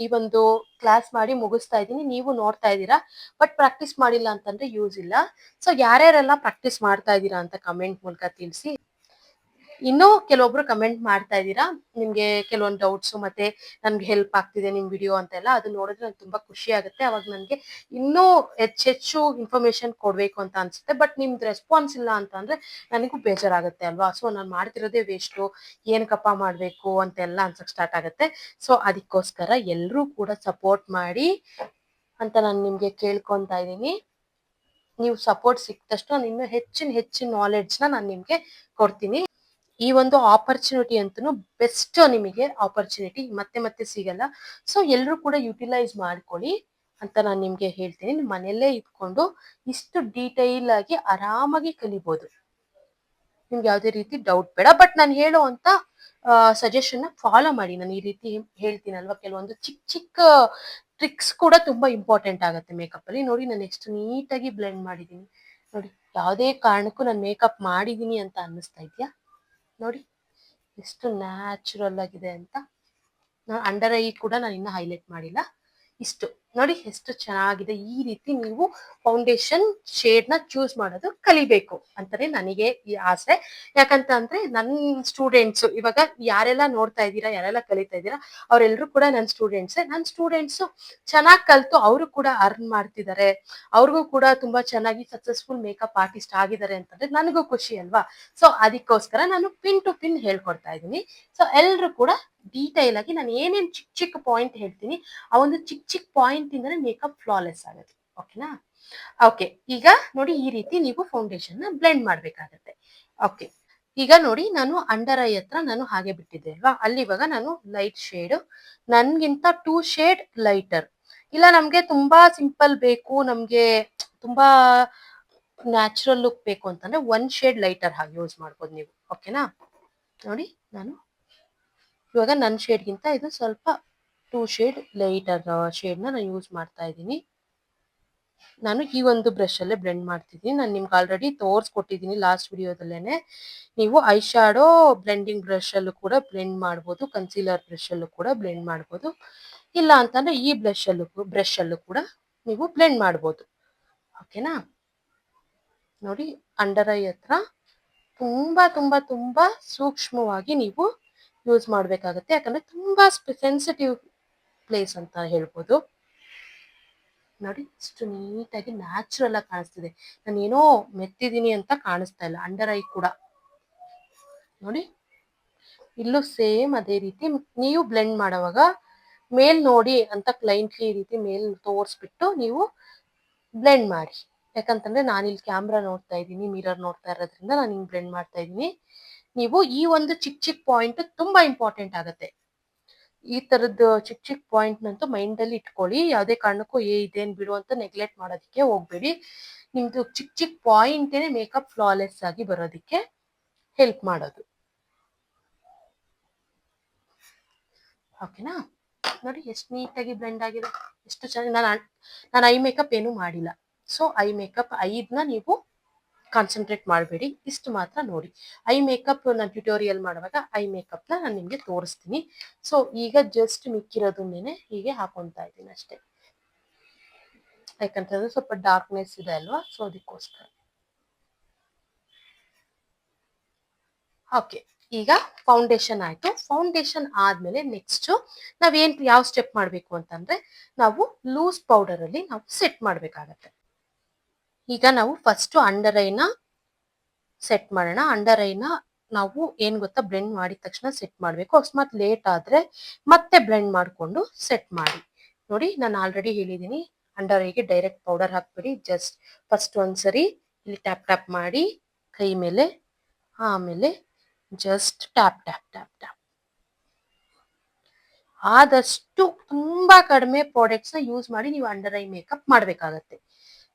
ಈ ಒಂದು ಕ್ಲಾಸ್ ಮಾಡಿ ಮುಗಿಸ್ತಾ ಇದ್ದೀನಿ, ನೀವು ನೋಡ್ತಾ ಇದ್ದೀರಾ, ಬಟ್ ಪ್ರಾಕ್ಟೀಸ್ ಮಾಡಿಲ್ಲ ಅಂತಂದ್ರೆ ಯೂಸ್ ಇಲ್ಲ. ಸೊ ಯಾರ್ಯಾರೆಲ್ಲ ಪ್ರಾಕ್ಟೀಸ್ ಮಾಡ್ತಾ ಇದ್ದೀರಾ ಅಂತ ಕಮೆಂಟ್ ಮೂಲಕ ತಿಳಿಸಿ. ಇನ್ನೂ ಕೆಲವೊಬ್ರು ಕಮೆಂಟ್ ಮಾಡ್ತಾ ಇದ್ದೀರಾ, ನಿಮ್ಗೆ ಕೆಲವೊಂದು ಡೌಟ್ಸ್ ಮತ್ತೆ ನನ್ಗೆ ಹೆಲ್ಪ್ ಆಗ್ತಿದೆ ನಿಮ್ ವಿಡಿಯೋ ಅಂತೆಲ್ಲ. ಅದು ನೋಡಿದ್ರೆ ನಂಗೆ ತುಂಬಾ ಖುಷಿ ಆಗುತ್ತೆ. ಅವಾಗ ನನ್ಗೆ ಇನ್ನೂ ಹೆಚ್ಚೆಚ್ಚು ಇನ್ಫಾರ್ಮೇಶನ್ ಕೊಡ್ಬೇಕು ಅಂತ ಅನ್ಸುತ್ತೆ. ಬಟ್ ನಿಮ್ದು ರೆಸ್ಪಾನ್ಸ್ ಇಲ್ಲ ಅಂತಂದ್ರೆ ನನಗೂ ಬೇಜಾರಾಗುತ್ತೆ ಅಲ್ವಾ? ಸೊ ನಾನು ಮಾಡ್ತಿರೋದೇ ವೇಸ್ಟು, ಏನಕ್ಕಪ್ಪ ಮಾಡ್ಬೇಕು ಅಂತೆಲ್ಲ ಅನ್ಸಕ್ ಸ್ಟಾರ್ಟ್ ಆಗುತ್ತೆ. ಸೊ ಅದಕ್ಕೋಸ್ಕರ ಎಲ್ಲರೂ ಕೂಡ ಸಪೋರ್ಟ್ ಮಾಡಿ ಅಂತ ನಾನು ನಿಮ್ಗೆ ಕೇಳ್ಕೊಂತಾ ಇದ್ದೀನಿ. ನೀವು ಸಪೋರ್ಟ್ ಸಿಕ್ತಷ್ಟು ನಾನು ಇನ್ನೂ ಹೆಚ್ಚಿನ ನಾಲೆಡ್ಜ್ ನಾನು ನಿಮ್ಗೆ ಕೊಡ್ತೀನಿ. ಈ ಒಂದು ಆಪರ್ಚುನಿಟಿ ಅಂತೂ ಬೆಸ್ಟ್, ನಿಮಗೆ ಆಪರ್ಚುನಿಟಿ ಮತ್ತೆ ಮತ್ತೆ ಸಿಗಲ್ಲ. ಸೊ ಎಲ್ಲರೂ ಕೂಡ ಯುಟಿಲೈಸ್ ಮಾಡ್ಕೊಳ್ಳಿ ಅಂತ ನಾನು ನಿಮ್ಗೆ ಹೇಳ್ತೀನಿ. ನಿಮ್ಮ ಮನೆಯಲ್ಲೇ ಇದ್ಕೊಂಡು ಇಷ್ಟು ಡೀಟೈಲ್ ಆಗಿ ಆರಾಮಾಗಿ ಕಲಿಬಹುದು. ನಿಮ್ಗೆ ಯಾವುದೇ ರೀತಿ ಡೌಟ್ ಬೇಡ. ಬಟ್ ನಾನು ಹೇಳುವಂತ ಸಜೆಷನ್ ಫಾಲೋ ಮಾಡಿ. ನಾನು ಈ ರೀತಿ ಹೇಳ್ತೀನಲ್ವಾ, ಕೆಲವೊಂದು ಚಿಕ್ಕ ಟ್ರಿಕ್ಸ್ ಕೂಡ ತುಂಬಾ ಇಂಪಾರ್ಟೆಂಟ್ ಆಗುತ್ತೆ ಮೇಕಪ್ ಅಲ್ಲಿ. ನೋಡಿ ನಾನು ಎಷ್ಟು ನೀಟಾಗಿ ಬ್ಲೆಂಡ್ ಮಾಡಿದೀನಿ. ನೋಡಿ ಯಾವುದೇ ಕಾರಣಕ್ಕೂ ನಾನು ಮೇಕಪ್ ಮಾಡಿದೀನಿ ಅಂತ ಅನ್ನಿಸ್ತಾ ಇದೆಯಾ? ನೋಡಿ ಎಷ್ಟು ನ್ಯಾಚುರಲ್ ಆಗಿದೆ ಅಂತ. ನಾನು ಅಂಡರ್ ಐ ಕೂಡ ನಾನು ಇನ್ನ ಹೈಲೈಟ್ ಮಾಡಿಲ್ಲ. ಇಷ್ಟು ನೋಡಿ ಎಷ್ಟು ಚೆನ್ನಾಗಿದೆ. ಈ ರೀತಿ ನೀವು ಫೌಂಡೇಶನ್ ಶೇಡ್ ನ ಚೂಸ್ ಮಾಡೋದು ಕಲಿಬೇಕು ಅಂತಾನೆ ನನಗೆ ಈ ಆಸೆ. ಯಾಕಂತ ಅಂದ್ರೆ ನನ್ನ ಸ್ಟೂಡೆಂಟ್ಸ್ ಇವಾಗ ಯಾರೆಲ್ಲ ನೋಡ್ತಾ ಇದ್ದೀರಾ, ಯಾರೆಲ್ಲ ಕಲಿತಾ ಇದ್ದೀರಾ, ಅವರೆಲ್ಲರೂ ಕೂಡ ನನ್ನ ಸ್ಟೂಡೆಂಟ್ಸ್. ನನ್ನ ಸ್ಟೂಡೆಂಟ್ಸ್ ಚೆನ್ನಾಗಿ ಕಲ್ತು ಅವರು ಕೂಡ ಅರ್ನ್ ಮಾಡ್ತಿದ್ದಾರೆ, ಅವ್ರಿಗೂ ಕೂಡ ತುಂಬಾ ಚೆನ್ನಾಗಿ ಸಕ್ಸಸ್ಫುಲ್ ಮೇಕಪ್ ಆರ್ಟಿಸ್ಟ್ ಆಗಿದ್ದಾರೆ ಅಂತಂದ್ರೆ ನನಗೂ ಖುಷಿ ಅಲ್ವಾ. ಸೊ ಅದಕ್ಕೋಸ್ಕರ ನಾನು ಪಿನ್ ಟು ಪಿನ್ ಹೇಳ್ಕೊಡ್ತಾ ಇದ್ದೀನಿ. ಸೊ ಎಲ್ರು ಕೂಡ ಡೀಟೈಲ್ ಆಗಿ ನಾನು ಏನೇನ್ ಚಿಕ್ಕ ಚಿಕ್ಕ ಪಾಯಿಂಟ್ ಹೇಳ್ತೀನಿ, ಆ ಒಂದು ಚಿಕ್ಕ ಚಿಕ್ಕ ಪಾಯಿಂಟ್ ಇಂದಾನೆ ಮೇಕಪ್ ಫ್ಲಾಲೆಸ್ ಆಗುತ್ತೆ. ಓಕೆನಾ? ಓಕೆ, ಈಗ ನೋಡಿ ಈ ರೀತಿ ನೀವು ಫೌಂಡೇಶನ್ ನ ಬ್ಲೆಂಡ್ ಮಾಡ್ಬೇಕಾಗತ್ತೆ. ಓಕೆ, ಈಗ ನೋಡಿ ನಾನು ಅಂಡರ್ ಐ ಹತ್ರ ನಾನು ಹಾಗೆ ಬಿಟ್ಟಿದ್ದೆ ಅಲ್ವಾ, ಅಲ್ಲಿ ಇವಾಗ ನಾನು ಲೈಟ್ ಶೇಡ್, ನನ್ಗಿಂತ 2 ಶೇಡ್ ಲೈಟರ್, ಇಲ್ಲ ನಮ್ಗೆ ತುಂಬಾ ಸಿಂಪಲ್ ಬೇಕು, ನಮ್ಗೆ ತುಂಬಾ ನ್ಯಾಚುರಲ್ ಲುಕ್ ಬೇಕು ಅಂತಂದ್ರೆ 1 ಶೇಡ್ ಲೈಟರ್ ಹಾಗೆ ಯೂಸ್ ಮಾಡ್ಬೋದು ನೀವು. ಓಕೆನಾ? ನೋಡಿ ನಾನು ಇವಾಗ ನನ್ನ ಶೇಡ್ಗಿಂತ ಇದು ಸ್ವಲ್ಪ 2 ಶೇಡ್ ಲೈಟರ್ ಶೇಡ್ ನ ನಾನು ಯೂಸ್ ಮಾಡ್ತಾ ಇದ್ದೀನಿ. ನಾನು ಈ ಒಂದು ಬ್ರಷ್ ಅಲ್ಲೇ ಬ್ಲೆಂಡ್ ಮಾಡ್ತಿದ್ದೀನಿ. ನಾನು ನಿಮ್ಗೆ ಆಲ್ರೆಡಿ ತೋರಿಸ್ಕೊಟ್ಟಿದ್ದೀನಿ ಲಾಸ್ಟ್ ವಿಡಿಯೋದಲ್ಲೇನೆ. ನೀವು ಐ ಶಾಡೋ ಬ್ಲೆಂಡಿಂಗ್ ಬ್ರಷ್ ಅಲ್ಲೂ ಕೂಡ ಬ್ಲೆಂಡ್ ಮಾಡ್ಬೋದು, ಕನ್ಸೀಲರ್ ಬ್ರಷ್ ಅಲ್ಲೂ ಕೂಡ ಬ್ಲೆಂಡ್ ಮಾಡ್ಬೋದು, ಇಲ್ಲ ಅಂತಂದ್ರೆ ಈ ಬ್ರಷ್ ಅಲ್ಲೂ ಕೂಡ ನೀವು ಬ್ಲೆಂಡ್ ಮಾಡ್ಬೋದು. ಓಕೆನಾ? ನೋಡಿ ಅಂಡರ್ ಐ ಹತ್ರ ತುಂಬಾ ತುಂಬಾ ತುಂಬಾ ಸೂಕ್ಷ್ಮವಾಗಿ ನೀವು ಯೂಸ್ ಮಾಡ್ಬೇಕಾಗತ್ತೆ, ಯಾಕಂದ್ರೆ ತುಂಬಾ ಸೆನ್ಸಿಟಿವ್ ಪ್ಲೇಸ್ ಅಂತ ಹೇಳ್ಬೋದು. ನೋಡಿ ಇಷ್ಟು ನೀಟಾಗಿ ನ್ಯಾಚುರಲ್ ಆಗಿ ಕಾಣಿಸ್ತಿದೆ, ನಾನು ಏನೋ ಮೆತ್ತಿದೀನಿ ಅಂತ ಕಾಣಿಸ್ತಾ ಇಲ್ಲ. ಅಂಡರ್ ಐ ಕೂಡ ನೋಡಿ, ಇಲ್ಲೂ ಸೇಮ್ ಅದೇ ರೀತಿ ನೀವು ಬ್ಲೆಂಡ್ ಮಾಡುವಾಗ ಮೇಲ್ ನೋಡಿ ಅಂತ ಕ್ಲೈಂಟ್ಲಿ ಈ ರೀತಿ ಮೇಲ್ ತೋರಿಸ್ಬಿಟ್ಟು ನೀವು ಬ್ಲೆಂಡ್ ಮಾಡಿ. ಯಾಕಂತಂದ್ರೆ ನಾನು ಇಲ್ಲಿ ಕ್ಯಾಮ್ರಾ ನೋಡ್ತಾ ಇದ್ದೀನಿ, ಮಿರರ್ ನೋಡ್ತಾ ಇರೋದ್ರಿಂದ ನಾನು ಹಿಂಗ್ ಬ್ಲೆಂಡ್ ಮಾಡ್ತಾ ಇದ್ದೀನಿ. ನೀವು ಈ ಒಂದು ಚಿಕ್ಕ ಚಿಕ್ಕ ಪಾಯಿಂಟ್ ತುಂಬಾ ಇಂಪಾರ್ಟೆಂಟ್ ಆಗುತ್ತೆ. ಈ ತರದ್ದು ಚಿಕ್ಕ ಚಿಕ್ಕ ಪಾಯಿಂಟ್ ನಂತೂ ಮೈಂಡ್ ಅಲ್ಲಿ ಇಟ್ಕೊಳ್ಳಿ. ಯಾವುದೇ ಕಾರಣಕ್ಕೂ ಇದೇನ್ ಬಿಡು ಅಂತ ನೆಗ್ಲೆಕ್ಟ್ ಮಾಡೋದಕ್ಕೆ ಹೋಗ್ಬೇಡಿ. ನಿಮ್ದು ಚಿಕ್ಕ ಚಿಕ್ಕ ಪಾಯಿಂಟೇನೆ ಮೇಕಪ್ ಫ್ಲಾಲೆಸ್ ಆಗಿ ಬರೋದಕ್ಕೆ ಹೆಲ್ಪ್ ಮಾಡೋದು. ಓಕೆನಾ? ನೋಡಿ ಎಷ್ಟು ನೀಟಾಗಿ ಬ್ಲೆಂಡ್ ಆಗಿದೆ, ಎಷ್ಟು ಚೆನ್ನಾಗಿ. ನಾನು ಐ ಮೇಕಪ್ ಏನು ಮಾಡಿಲ್ಲ. ಸೊ ಐ ಮೇಕಪ್ ಐದ್ನ ನೀವು ಕಾನ್ಸಂಟ್ರೇಟ್ ಮಾಡಬೇಡಿ, ಇಷ್ಟು ಮಾತ್ರ ನೋಡಿ. ಐ ಮೇಕಪ್ ನಾನು ಟ್ಯುಟೋರಿಯಲ್ ಮಾಡುವಾಗ ಐ ಮೇಕಪ್ ನ ನಾನು ನಿಮ್ಗೆ ತೋರಿಸ್ತೀನಿ. ಸೊ ಈಗ ಜಸ್ಟ್ ಮಿಕ್ಕಿರೋದನ್ನೇನೆ ಹೀಗೆ ಹಾಕೊಂತಾ ಇದ್ದೀನಿ ಅಷ್ಟೇ, ಯಾಕಂತಂದ್ರೆ ಸ್ವಲ್ಪ ಡಾರ್ಕ್ನೆಸ್ ಇದೆ ಅಲ್ವಾ, ಸೊ ಅದಕ್ಕೋಸ್ಕರ. ಓಕೆ, ಈಗ ಫೌಂಡೇಶನ್ ಆಯ್ತು. ಫೌಂಡೇಶನ್ ಆದ್ಮೇಲೆ ನೆಕ್ಸ್ಟ್ ನಾವೇನ್ ಯಾವ ಸ್ಟೆಪ್ ಮಾಡ್ಬೇಕು ಅಂತಂದ್ರೆ, ನಾವು ಲೂಸ್ ಪೌಡರ್ ಅಲ್ಲಿ ನಾವು ಸೆಟ್ ಮಾಡ್ಬೇಕಾಗತ್ತೆ. ಈಗ ನಾವು ಫಸ್ಟ್ ಅಂಡರ್ ಐನ ಸೆಟ್ ಮಾಡೋಣ. ಅಂಡರ್ ಐನ ನಾವು ಏನ್ ಗೊತ್ತಾ, ಬ್ಲೆಂಡ್ ಮಾಡಿದ ತಕ್ಷಣ ಸೆಟ್ ಮಾಡ್ಬೇಕು. ಅಕಸ್ಮಾತ್ ಲೇಟ್ ಆದ್ರೆ ಮತ್ತೆ ಬ್ಲೆಂಡ್ ಮಾಡ್ಕೊಂಡು ಸೆಟ್ ಮಾಡಿ. ನೋಡಿ ನಾನು ಆಲ್ರೆಡಿ ಹೇಳಿದೀನಿ, ಅಂಡರ್ ಐಗೆ ಡೈರೆಕ್ಟ್ ಪೌಡರ್ ಹಾಕ್ಬೇಡಿ. ಜಸ್ಟ್ ಫಸ್ಟ್ ಒಂದ್ಸರಿ ಇಲ್ಲಿ ಟ್ಯಾಪ್ ಟ್ಯಾಪ್ ಮಾಡಿ ಕೈ ಮೇಲೆ, ಆಮೇಲೆ just tap tap tap tap. ಆದಷ್ಟು ತುಂಬಾ ಕಡಿಮೆ ಪ್ರಾಡಕ್ಟ್ಸ್ ನ ಯೂಸ್ ಮಾಡಿ ನೀವು ಅಂಡರ್ ಐ ಮೇಕಪ್ ಮಾಡ್ಬೇಕಾಗತ್ತೆ.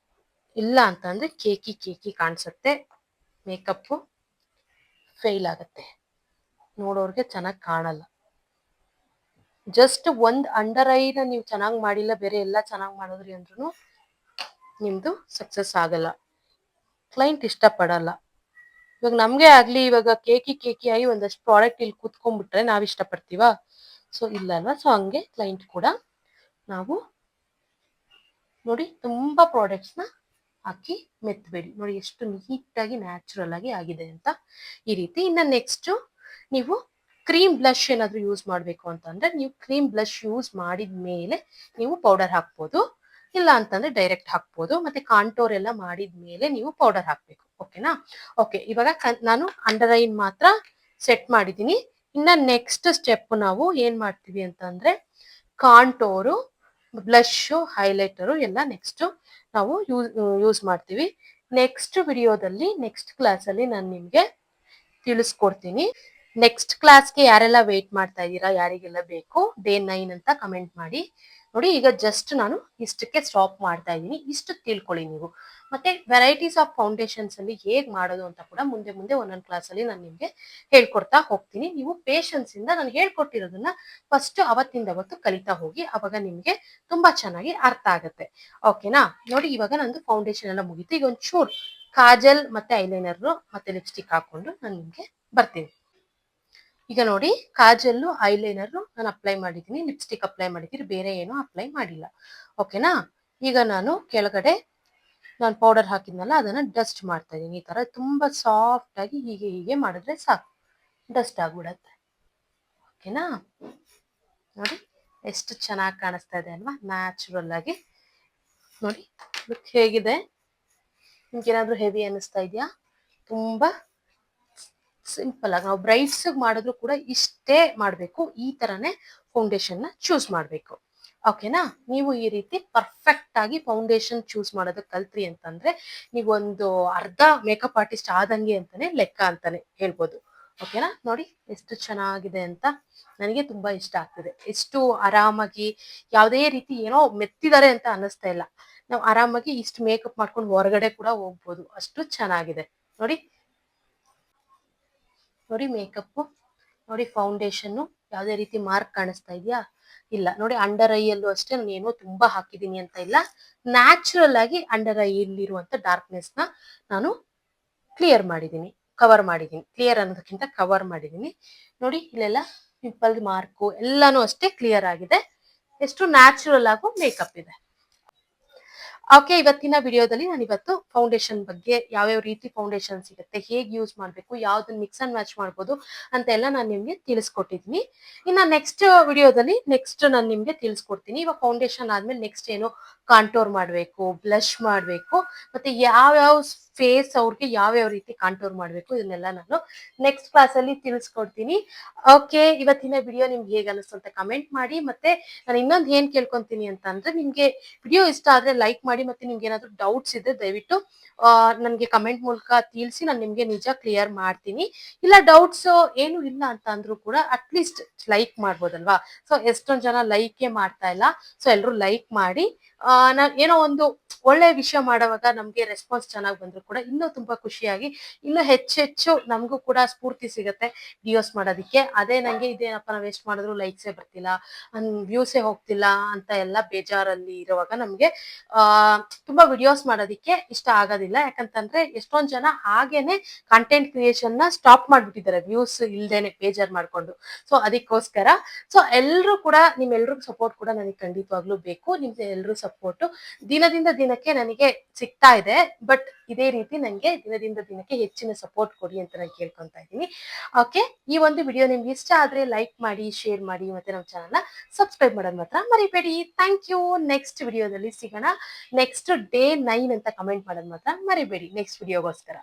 ಇಲ್ಲ ಅಂತಂದ್ರೆ ಕೇಕಿ ಕೇಕಿ ಕಾಣಿಸುತ್ತೆ, ಮೇಕಪ್ ಫೇಲ್ ಆಗುತ್ತೆ, ನೋಡೋರ್ಗೆ ಚೆನ್ನಾಗಿ ಕಾಣಲ್ಲ. ಜಸ್ಟ್ ಒಂದ್ ಅಂಡರ್ ಐನ ನೀವು ಚೆನ್ನಾಗಿ ಮಾಡಿಲ್ಲ, ಬೇರೆ ಎಲ್ಲ ಚೆನ್ನಾಗಿ ಮಾಡಿದ್ರಿ ಅಂದ್ರೂ ನಿಮ್ದು ಸಕ್ಸಸ್ ಆಗಲ್ಲ, ಕ್ಲೈಂಟ್ ಇಷ್ಟಪಡಲ್ಲ. ಇವಾಗ ನಮ್ಗೆ ಆಗ್ಲಿ, ಇವಾಗ ಕೇಕಿ ಕೇಕಿ ಆಗಿ ಒಂದಷ್ಟು ಪ್ರಾಡಕ್ಟ್ ಇಲ್ಲಿ ಕೂತ್ಕೊಂಡ್ಬಿಟ್ರೆ ನಾವ್ ಇಷ್ಟಪಡ್ತೀವಾ? ಸೊ ಇಲ್ಲ ಅಲ್ವಾ. ಸೊ ಹಂಗೆ ಕ್ಲೈಂಟ್ ಕೂಡ ನಾವು ನೋಡಿ ತುಂಬಾ ಪ್ರಾಡಕ್ಟ್ಸ್ ನ ಹಾಕಿ ಮೆತ್ತಬೇಡಿ. ನೋಡಿ ಎಷ್ಟು ನೀಟಾಗಿ ನ್ಯಾಚುರಲ್ ಆಗಿ ಆಗಿದೆ ಅಂತ. ಈ ರೀತಿ. ಇನ್ನ ನೆಕ್ಸ್ಟ್ ನೀವು ಕ್ರೀಮ್ ಬ್ಲಷ್ ಏನಾದ್ರು ಯೂಸ್ ಮಾಡ್ಬೇಕು ಅಂತಂದ್ರೆ, ನೀವು ಕ್ರೀಮ್ ಬ್ಲಷ್ ಯೂಸ್ ಮಾಡಿದ ಮೇಲೆ ನೀವು ಪೌಡರ್ ಹಾಕ್ಬೋದು, ಇಲ್ಲ ಅಂತಂದ್ರೆ ಡೈರೆಕ್ಟ್ ಹಾಕ್ಬೋದು. ಮತ್ತೆ ಕಾಂಟೋರ್ ಎಲ್ಲ ಮಾಡಿದ ಮೇಲೆ ನೀವು ಪೌಡರ್ ಹಾಕ್ಬೇಕು. ಓಕೆನಾ? ಓಕೆ, ಇವಾಗ ನಾನು ಅಂಡರ್ ಐನ್ ಮಾತ್ರ ಸೆಟ್ ಮಾಡಿದೀನಿ. ಇನ್ನ ನೆಕ್ಸ್ಟ್ ಸ್ಟೆಪ್ ನಾವು ಏನ್ ಮಾಡ್ತೀವಿ ಅಂತಂದ್ರೆ, ಕಾಂಟೋರು, ಬ್ಲಷ್, ಹೈಲೈಟರು ಎಲ್ಲ ನೆಕ್ಸ್ಟ್ ನಾವು ಯೂಸ್ ಮಾಡ್ತೀವಿ. ನೆಕ್ಸ್ಟ್ ವಿಡಿಯೋದಲ್ಲಿ, ನೆಕ್ಸ್ಟ್ ಕ್ಲಾಸ್ ಅಲ್ಲಿ ನಾನು ನಿಮ್ಗೆ ತಿಳಿಸ್ಕೊಡ್ತೀನಿ. ನೆಕ್ಸ್ಟ್ ಕ್ಲಾಸ್ಗೆ ಯಾರೆಲ್ಲ ವೇಟ್ ಮಾಡ್ತಾ ಇದ್ದೀರಾ, ಯಾರಿಗೆಲ್ಲ ಬೇಕು, ಡೇ 9 ಅಂತ ಕಮೆಂಟ್ ಮಾಡಿ. ನೋಡಿ ಈಗ ಜಸ್ಟ್ ನಾನು ಇಷ್ಟಕ್ಕೆ ಸ್ಟಾಪ್ ಮಾಡ್ತಾ ಇದ್ದೀನಿ. ಇಷ್ಟು ತಿಳ್ಕೊಳ್ಳಿ ನೀವು. ಮತ್ತೆ ವೆರೈಟೀಸ್ ಆಫ್ ಫೌಂಡೇಶನ್ಸ್ ಅಲ್ಲಿ ಹೇಗ್ ಮಾಡೋದು ಅಂತ ಕೂಡ ಮುಂದೆ ಮುಂದೆ ಒಂದೊಂದು ಕ್ಲಾಸ್ ಅಲ್ಲಿ ನಾನು ನಿಮ್ಗೆ ಹೇಳ್ಕೊಡ್ತಾ ಹೋಗ್ತೀನಿ. ನೀವು ಪೇಷನ್ಸ್ ಇಂದ ನಾನು ಹೇಳ್ಕೊಟ್ಟಿರೋದನ್ನ ಫಸ್ಟ್ ಅವತ್ತಿಂದ ಅವತ್ತು ಕಲಿತಾ ಹೋಗಿ, ಅವಾಗ ನಿಮ್ಗೆ ತುಂಬಾ ಚೆನ್ನಾಗಿ ಅರ್ಥ ಆಗುತ್ತೆ. ಓಕೆನಾ? ನೋಡಿ ಇವಾಗ ನಂದು ಫೌಂಡೇಶನ್ ಎಲ್ಲ ಮುಗೀತು. ಈಗ ಒಂಚೂರು ಕಾಜಲ್ ಮತ್ತೆ ಐಲೈನರ್ ಮತ್ತೆ ಲಿಪ್ಸ್ಟಿಕ್ ಹಾಕೊಂಡು ನಾನು ನಿಮ್ಗೆ ಬರ್ತೀನಿ. ಈಗ ನೋಡಿ ಕಾಜಲ್ಲು ಐಲೈನರ್ ನಾನು ಅಪ್ಲೈ ಮಾಡಿದ್ದೀನಿ, ಲಿಪ್ಸ್ಟಿಕ್ ಅಪ್ಲೈ ಮಾಡಿದ್ದೀನಿ, ಬೇರೆ ಏನು ಅಪ್ಲೈ ಮಾಡಿಲ್ಲ. ಓಕೆನಾ? ಈಗ ನಾನು ಕೆಳಗಡೆ ನಾನು ಪೌಡರ್ ಹಾಕಿದ್ನಲ್ಲ ಅದನ್ನ ಡಸ್ಟ್ ಮಾಡ್ತಾ ಇದ್ದೀನಿ. ಈ ತರ ತುಂಬಾ ಸಾಫ್ಟ್ ಆಗಿ ಹೀಗೆ ಹೀಗೆ ಮಾಡಿದ್ರೆ ಸಾಕು, ಡಸ್ಟ್ ಆಗ್ಬಿಡತ್ತೆ. ಓಕೆನಾ? ನೋಡಿ ಎಷ್ಟು ಚೆನ್ನಾಗಿ ಕಾಣಿಸ್ತಾ ಇದೆ ಅಲ್ವಾ, ನ್ಯಾಚುರಲ್ ಆಗಿ. ನೋಡಿ ಲುಕ್ ಹೇಗಿದೆ? ನಿಮ್ಗೇನಾದ್ರೂ ಹೆವಿ ಅನ್ನಿಸ್ತಾ ಇದೆಯಾ? ತುಂಬಾ ಸಿಂಪಲ್ ಆಗಿ ನಾವು ಬ್ರೈಟ್ಸ್ ಮಾಡಿದ್ರು ಕೂಡ ಇಷ್ಟೇ ಮಾಡಬೇಕು, ಈ ತರನೇ ಫೌಂಡೇಶನ್ ನ ಚೂಸ್ ಮಾಡಬೇಕು. ಓಕೆನಾ? ನೀವು ಈ ರೀತಿ ಪರ್ಫೆಕ್ಟ್ ಆಗಿ ಫೌಂಡೇಶನ್ ಚೂಸ್ ಮಾಡೋದಕ್ಕೆ ಕಲ್ತ್ರಿ ಅಂತಂದ್ರೆ ನೀವೊಂದು ಅರ್ಧ ಮೇಕಪ್ ಆರ್ಟಿಸ್ಟ್ ಆದಂಗೆ ಅಂತಾನೆ ಲೆಕ್ಕ ಅಂತಾನೆ ಹೇಳ್ಬೋದು. ಓಕೆನಾ? ನೋಡಿ ಎಷ್ಟು ಚೆನ್ನಾಗಿದೆ ಅಂತ, ನನಗೆ ತುಂಬಾ ಇಷ್ಟ ಆಗ್ತಿದೆ. ಎಷ್ಟು ಆರಾಮಾಗಿ ಯಾವುದೇ ರೀತಿ ಏನೋ ಮೆತ್ತಿದ್ದಾರೆ ಅಂತ ಅನ್ನಿಸ್ತಾ ಇಲ್ಲ. ನಾವು ಆರಾಮಾಗಿ ಇಷ್ಟು ಮೇಕಪ್ ಮಾಡ್ಕೊಂಡು ಹೊರಗಡೆ ಕೂಡ ಹೋಗ್ಬೋದು, ಅಷ್ಟು ಚೆನ್ನಾಗಿದೆ. ನೋಡಿ ನೋಡಿ ಮೇಕಪ್, ನೋಡಿ ಫೌಂಡೇಶನ್ ಯಾವುದೇ ರೀತಿ ಮಾರ್ಕ್ ಕಾಣಿಸ್ತಾ ಇದೆಯಾ? ಇಲ್ಲ. ನೋಡಿ ಅಂಡರ್ ಐ ಅಲ್ಲೂ ಅಷ್ಟೇ ನಾನು ಏನೋ ತುಂಬಾ ಹಾಕಿದೀನಿ ಅಂತ ಇಲ್ಲ, ನ್ಯಾಚುರಲ್ ಆಗಿ ಅಂಡರ್ ಐ ಇರುವಂತ ಡಾರ್ಕ್ನೆಸ್ ನ ನಾನು ಕ್ಲಿಯರ್ ಮಾಡಿದೀನಿ, ಕವರ್ ಮಾಡಿದೀನಿ. ಕ್ಲಿಯರ್ ಅನ್ನೋದಕ್ಕಿಂತ ಕವರ್ ಮಾಡಿದೀನಿ. ನೋಡಿ ಇಲ್ಲೆಲ್ಲ ಪಿಂಪಲ್ ಮಾರ್ಕು ಎಲ್ಲಾನು ಅಷ್ಟೇ ಕ್ಲಿಯರ್ ಆಗಿದೆ. ಎಷ್ಟು ನ್ಯಾಚುರಲ್ ಆಗು ಮೇಕಪ್ ಇದೆ. ಓಕೆ, ಇವತ್ತಿನ ವಿಡಿಯೋದಲ್ಲಿ ನಾನು ಇವತ್ತು ಫೌಂಡೇಶನ್ ಬಗ್ಗೆ, ಯಾವ್ಯಾವ ರೀತಿ ಫೌಂಡೇಶನ್ ಸಿಗುತ್ತೆ, ಹೇಗೆ ಯೂಸ್ ಮಾಡಬೇಕು, ಯಾವ್ದನ್ನ ಮಿಕ್ಸ್ ಅಂಡ್ ಮ್ಯಾಚ್ ಮಾಡ್ಬೋದು ಅಂತ ಎಲ್ಲ ನಾನು ನಿಮ್ಗೆ ತಿಳಿಸ್ಕೊಟ್ಟಿದ್ದೀನಿ. ಇನ್ನು ನೆಕ್ಸ್ಟ್ ವಿಡಿಯೋದಲ್ಲಿ ನೆಕ್ಸ್ಟ್ ನಾನು ನಿಮ್ಗೆ ತಿಳಿಸ್ಕೊಡ್ತೀನಿ. ಇವಾಗ ಫೌಂಡೇಶನ್ ಆದ್ಮೇಲೆ ನೆಕ್ಸ್ಟ್ ಏನು ಕಾಂಟೋರ್ ಮಾಡಬೇಕು, ಬ್ಲಶ್ ಮಾಡಬೇಕು, ಮತ್ತೆ ಯಾವ್ಯಾವ ಫೇಸ್ ಅವ್ರಿಗೆ ಯಾವ್ಯಾವ ರೀತಿ ಕಾಂಟೋರ್ ಮಾಡಬೇಕು ಇದನ್ನೆಲ್ಲ ನಾನು ನೆಕ್ಸ್ಟ್ ಕ್ಲಾಸ್ ಅಲ್ಲಿ ತಿಳಿಸ್ಕೊಡ್ತೀನಿ. ಓಕೆ, ಇವತ್ತಿನ ವಿಡಿಯೋ ನಿಮ್ಗೆ ಹೇಗೆ ಅನಿಸ್ತು ಅಂತ ಕಮೆಂಟ್ ಮಾಡಿ. ಮತ್ತೆ ನಾನು ಇನ್ನೊಂದು ಏನ್ ಕೇಳ್ಕೊಂತೀನಿ ಅಂತ ಅಂದ್ರೆ, ನಿಮ್ಗೆ ವಿಡಿಯೋ ಇಷ್ಟ ಆದ್ರೆ ಲೈಕ್ ಮಾಡಿ, ಮತ್ತೆ ನಿಮ್ಗೆ ಏನಾದ್ರು ಡೌಟ್ಸ್ ಇದ್ರೆ ದಯವಿಟ್ಟು ನನ್ಗೆ ಕಮೆಂಟ್ ಮೂಲಕ ತಿಳಿಸಿ, ನಾನು ನಿಮ್ಗೆ ನಿಜ ಕ್ಲಿಯರ್ ಮಾಡ್ತೀನಿ. ಇಲ್ಲ ಡೌಟ್ಸ್ ಏನು ಇಲ್ಲ ಅಂತ ಅಂದ್ರೂ ಕೂಡ ಅಟ್ಲೀಸ್ಟ್ ಲೈಕ್ ಮಾಡ್ಬೋದಲ್ವಾ? ಸೊ ಎಷ್ಟೊಂದ್ ಜನ ಲೈಕೇ ಮಾಡ್ತಾ ಇಲ್ಲ, ಸೊ ಎಲ್ರು ಲೈಕ್ ಮಾಡಿ. ನಾನ್ ಏನೋ ಒಂದು ಒಳ್ಳೆ ವಿಷಯ ಮಾಡೋವಾಗ ನಮ್ಗೆ ರೆಸ್ಪಾನ್ಸ್ ಚೆನ್ನಾಗಿ ಬಂದ್ರು ಕೂಡ ಇನ್ನೂ ತುಂಬಾ ಖುಷಿಯಾಗಿ ಇನ್ನೂ ಹೆಚ್ಚೆಚ್ಚು ನಮಗೂ ಕೂಡ ಸ್ಫೂರ್ತಿ ಸಿಗುತ್ತೆ ವಿಡಿಯೋಸ್ ಮಾಡೋದಕ್ಕೆ. ಅದೇ ನಂಗೆ ಇದೇನಪ್ಪ ನಾವ್ ಎಷ್ಟ್ ಮಾಡಿದ್ರು ಲೈಕ್ಸೇ ಬರ್ತಿಲ್ಲ, ವ್ಯೂಸೇ ಹೋಗ್ತಿಲ್ಲ ಅಂತ ಎಲ್ಲ ಬೇಜಾರಲ್ಲಿ ಇರುವಾಗ ನಮ್ಗೆ ಆ ತುಂಬಾ ವಿಡಿಯೋಸ್ ಮಾಡೋದಿಕ್ಕೆ ಇಷ್ಟ ಆಗೋದಿಲ್ಲ. ಯಾಕಂತಂದ್ರೆ ಎಷ್ಟೊಂದ್ ಜನ ಹಾಗೇನೆ ಕಂಟೆಂಟ್ ಕ್ರಿಯೇಷನ್ ನ ಸ್ಟಾಪ್ ಮಾಡ್ಬಿಟ್ಟಿದ್ದಾರೆ ವ್ಯೂಸ್ ಇಲ್ದೇನೆ ಬೇಜಾರ್ ಮಾಡ್ಕೊಂಡು. ಸೊ ಅದಕ್ಕೋಸ್ಕರ ಸೊ ಎಲ್ರು ಕೂಡ ನಿಮ್ಮೆಲ್ರಿಗೂ ಸಪೋರ್ಟ್ ಕೂಡ ನನಗೆ ಖಂಡಿತವಾಗ್ಲೂ ಬೇಕು. ನಿಮ್ಗೆ ಎಲ್ರೂ ಸಪೋರ್ಟ್ ದಿನದಿಂದ ದಿನಕ್ಕೆ ನನಗೆ ಸಿಗ್ತಾ ಇದೆ, ಬಟ್ ಇದೇ ರೀತಿ ನಂಗೆ ದಿನದಿಂದ ದಿನಕ್ಕೆ ಹೆಚ್ಚಿನ ಸಪೋರ್ಟ್ ಕೊಡಿ ಅಂತ ನಾನು ಕೇಳ್ಕೊಂತಾ ಇದ್ದೀನಿ. ಓಕೆ, ಈ ಒಂದು ವಿಡಿಯೋ ನಿಮ್ಗೆ ಇಷ್ಟ ಆದ್ರೆ ಲೈಕ್ ಮಾಡಿ, ಶೇರ್ ಮಾಡಿ, ಮತ್ತೆ ನಮ್ಮ ಚಾನಲ್ ನ ಸಬ್ಸ್ಕ್ರೈಬ್ ಮಾಡೋದ್ ಮಾತ್ರ ಮರಿಬೇಡಿ. Thank you. ನೆಕ್ಸ್ಟ್ ವಿಡಿಯೋದಲ್ಲಿ ಸಿಗೋಣ. ನೆಕ್ಸ್ಟ್ ಡೇ 9 ಅಂತ ಕಮೆಂಟ್ ಮಾಡೋದ್ ಮಾತ್ರ ಮರಿಬೇಡಿ ನೆಕ್ಸ್ಟ್ ವಿಡಿಯೋಗೋಸ್ಕರ.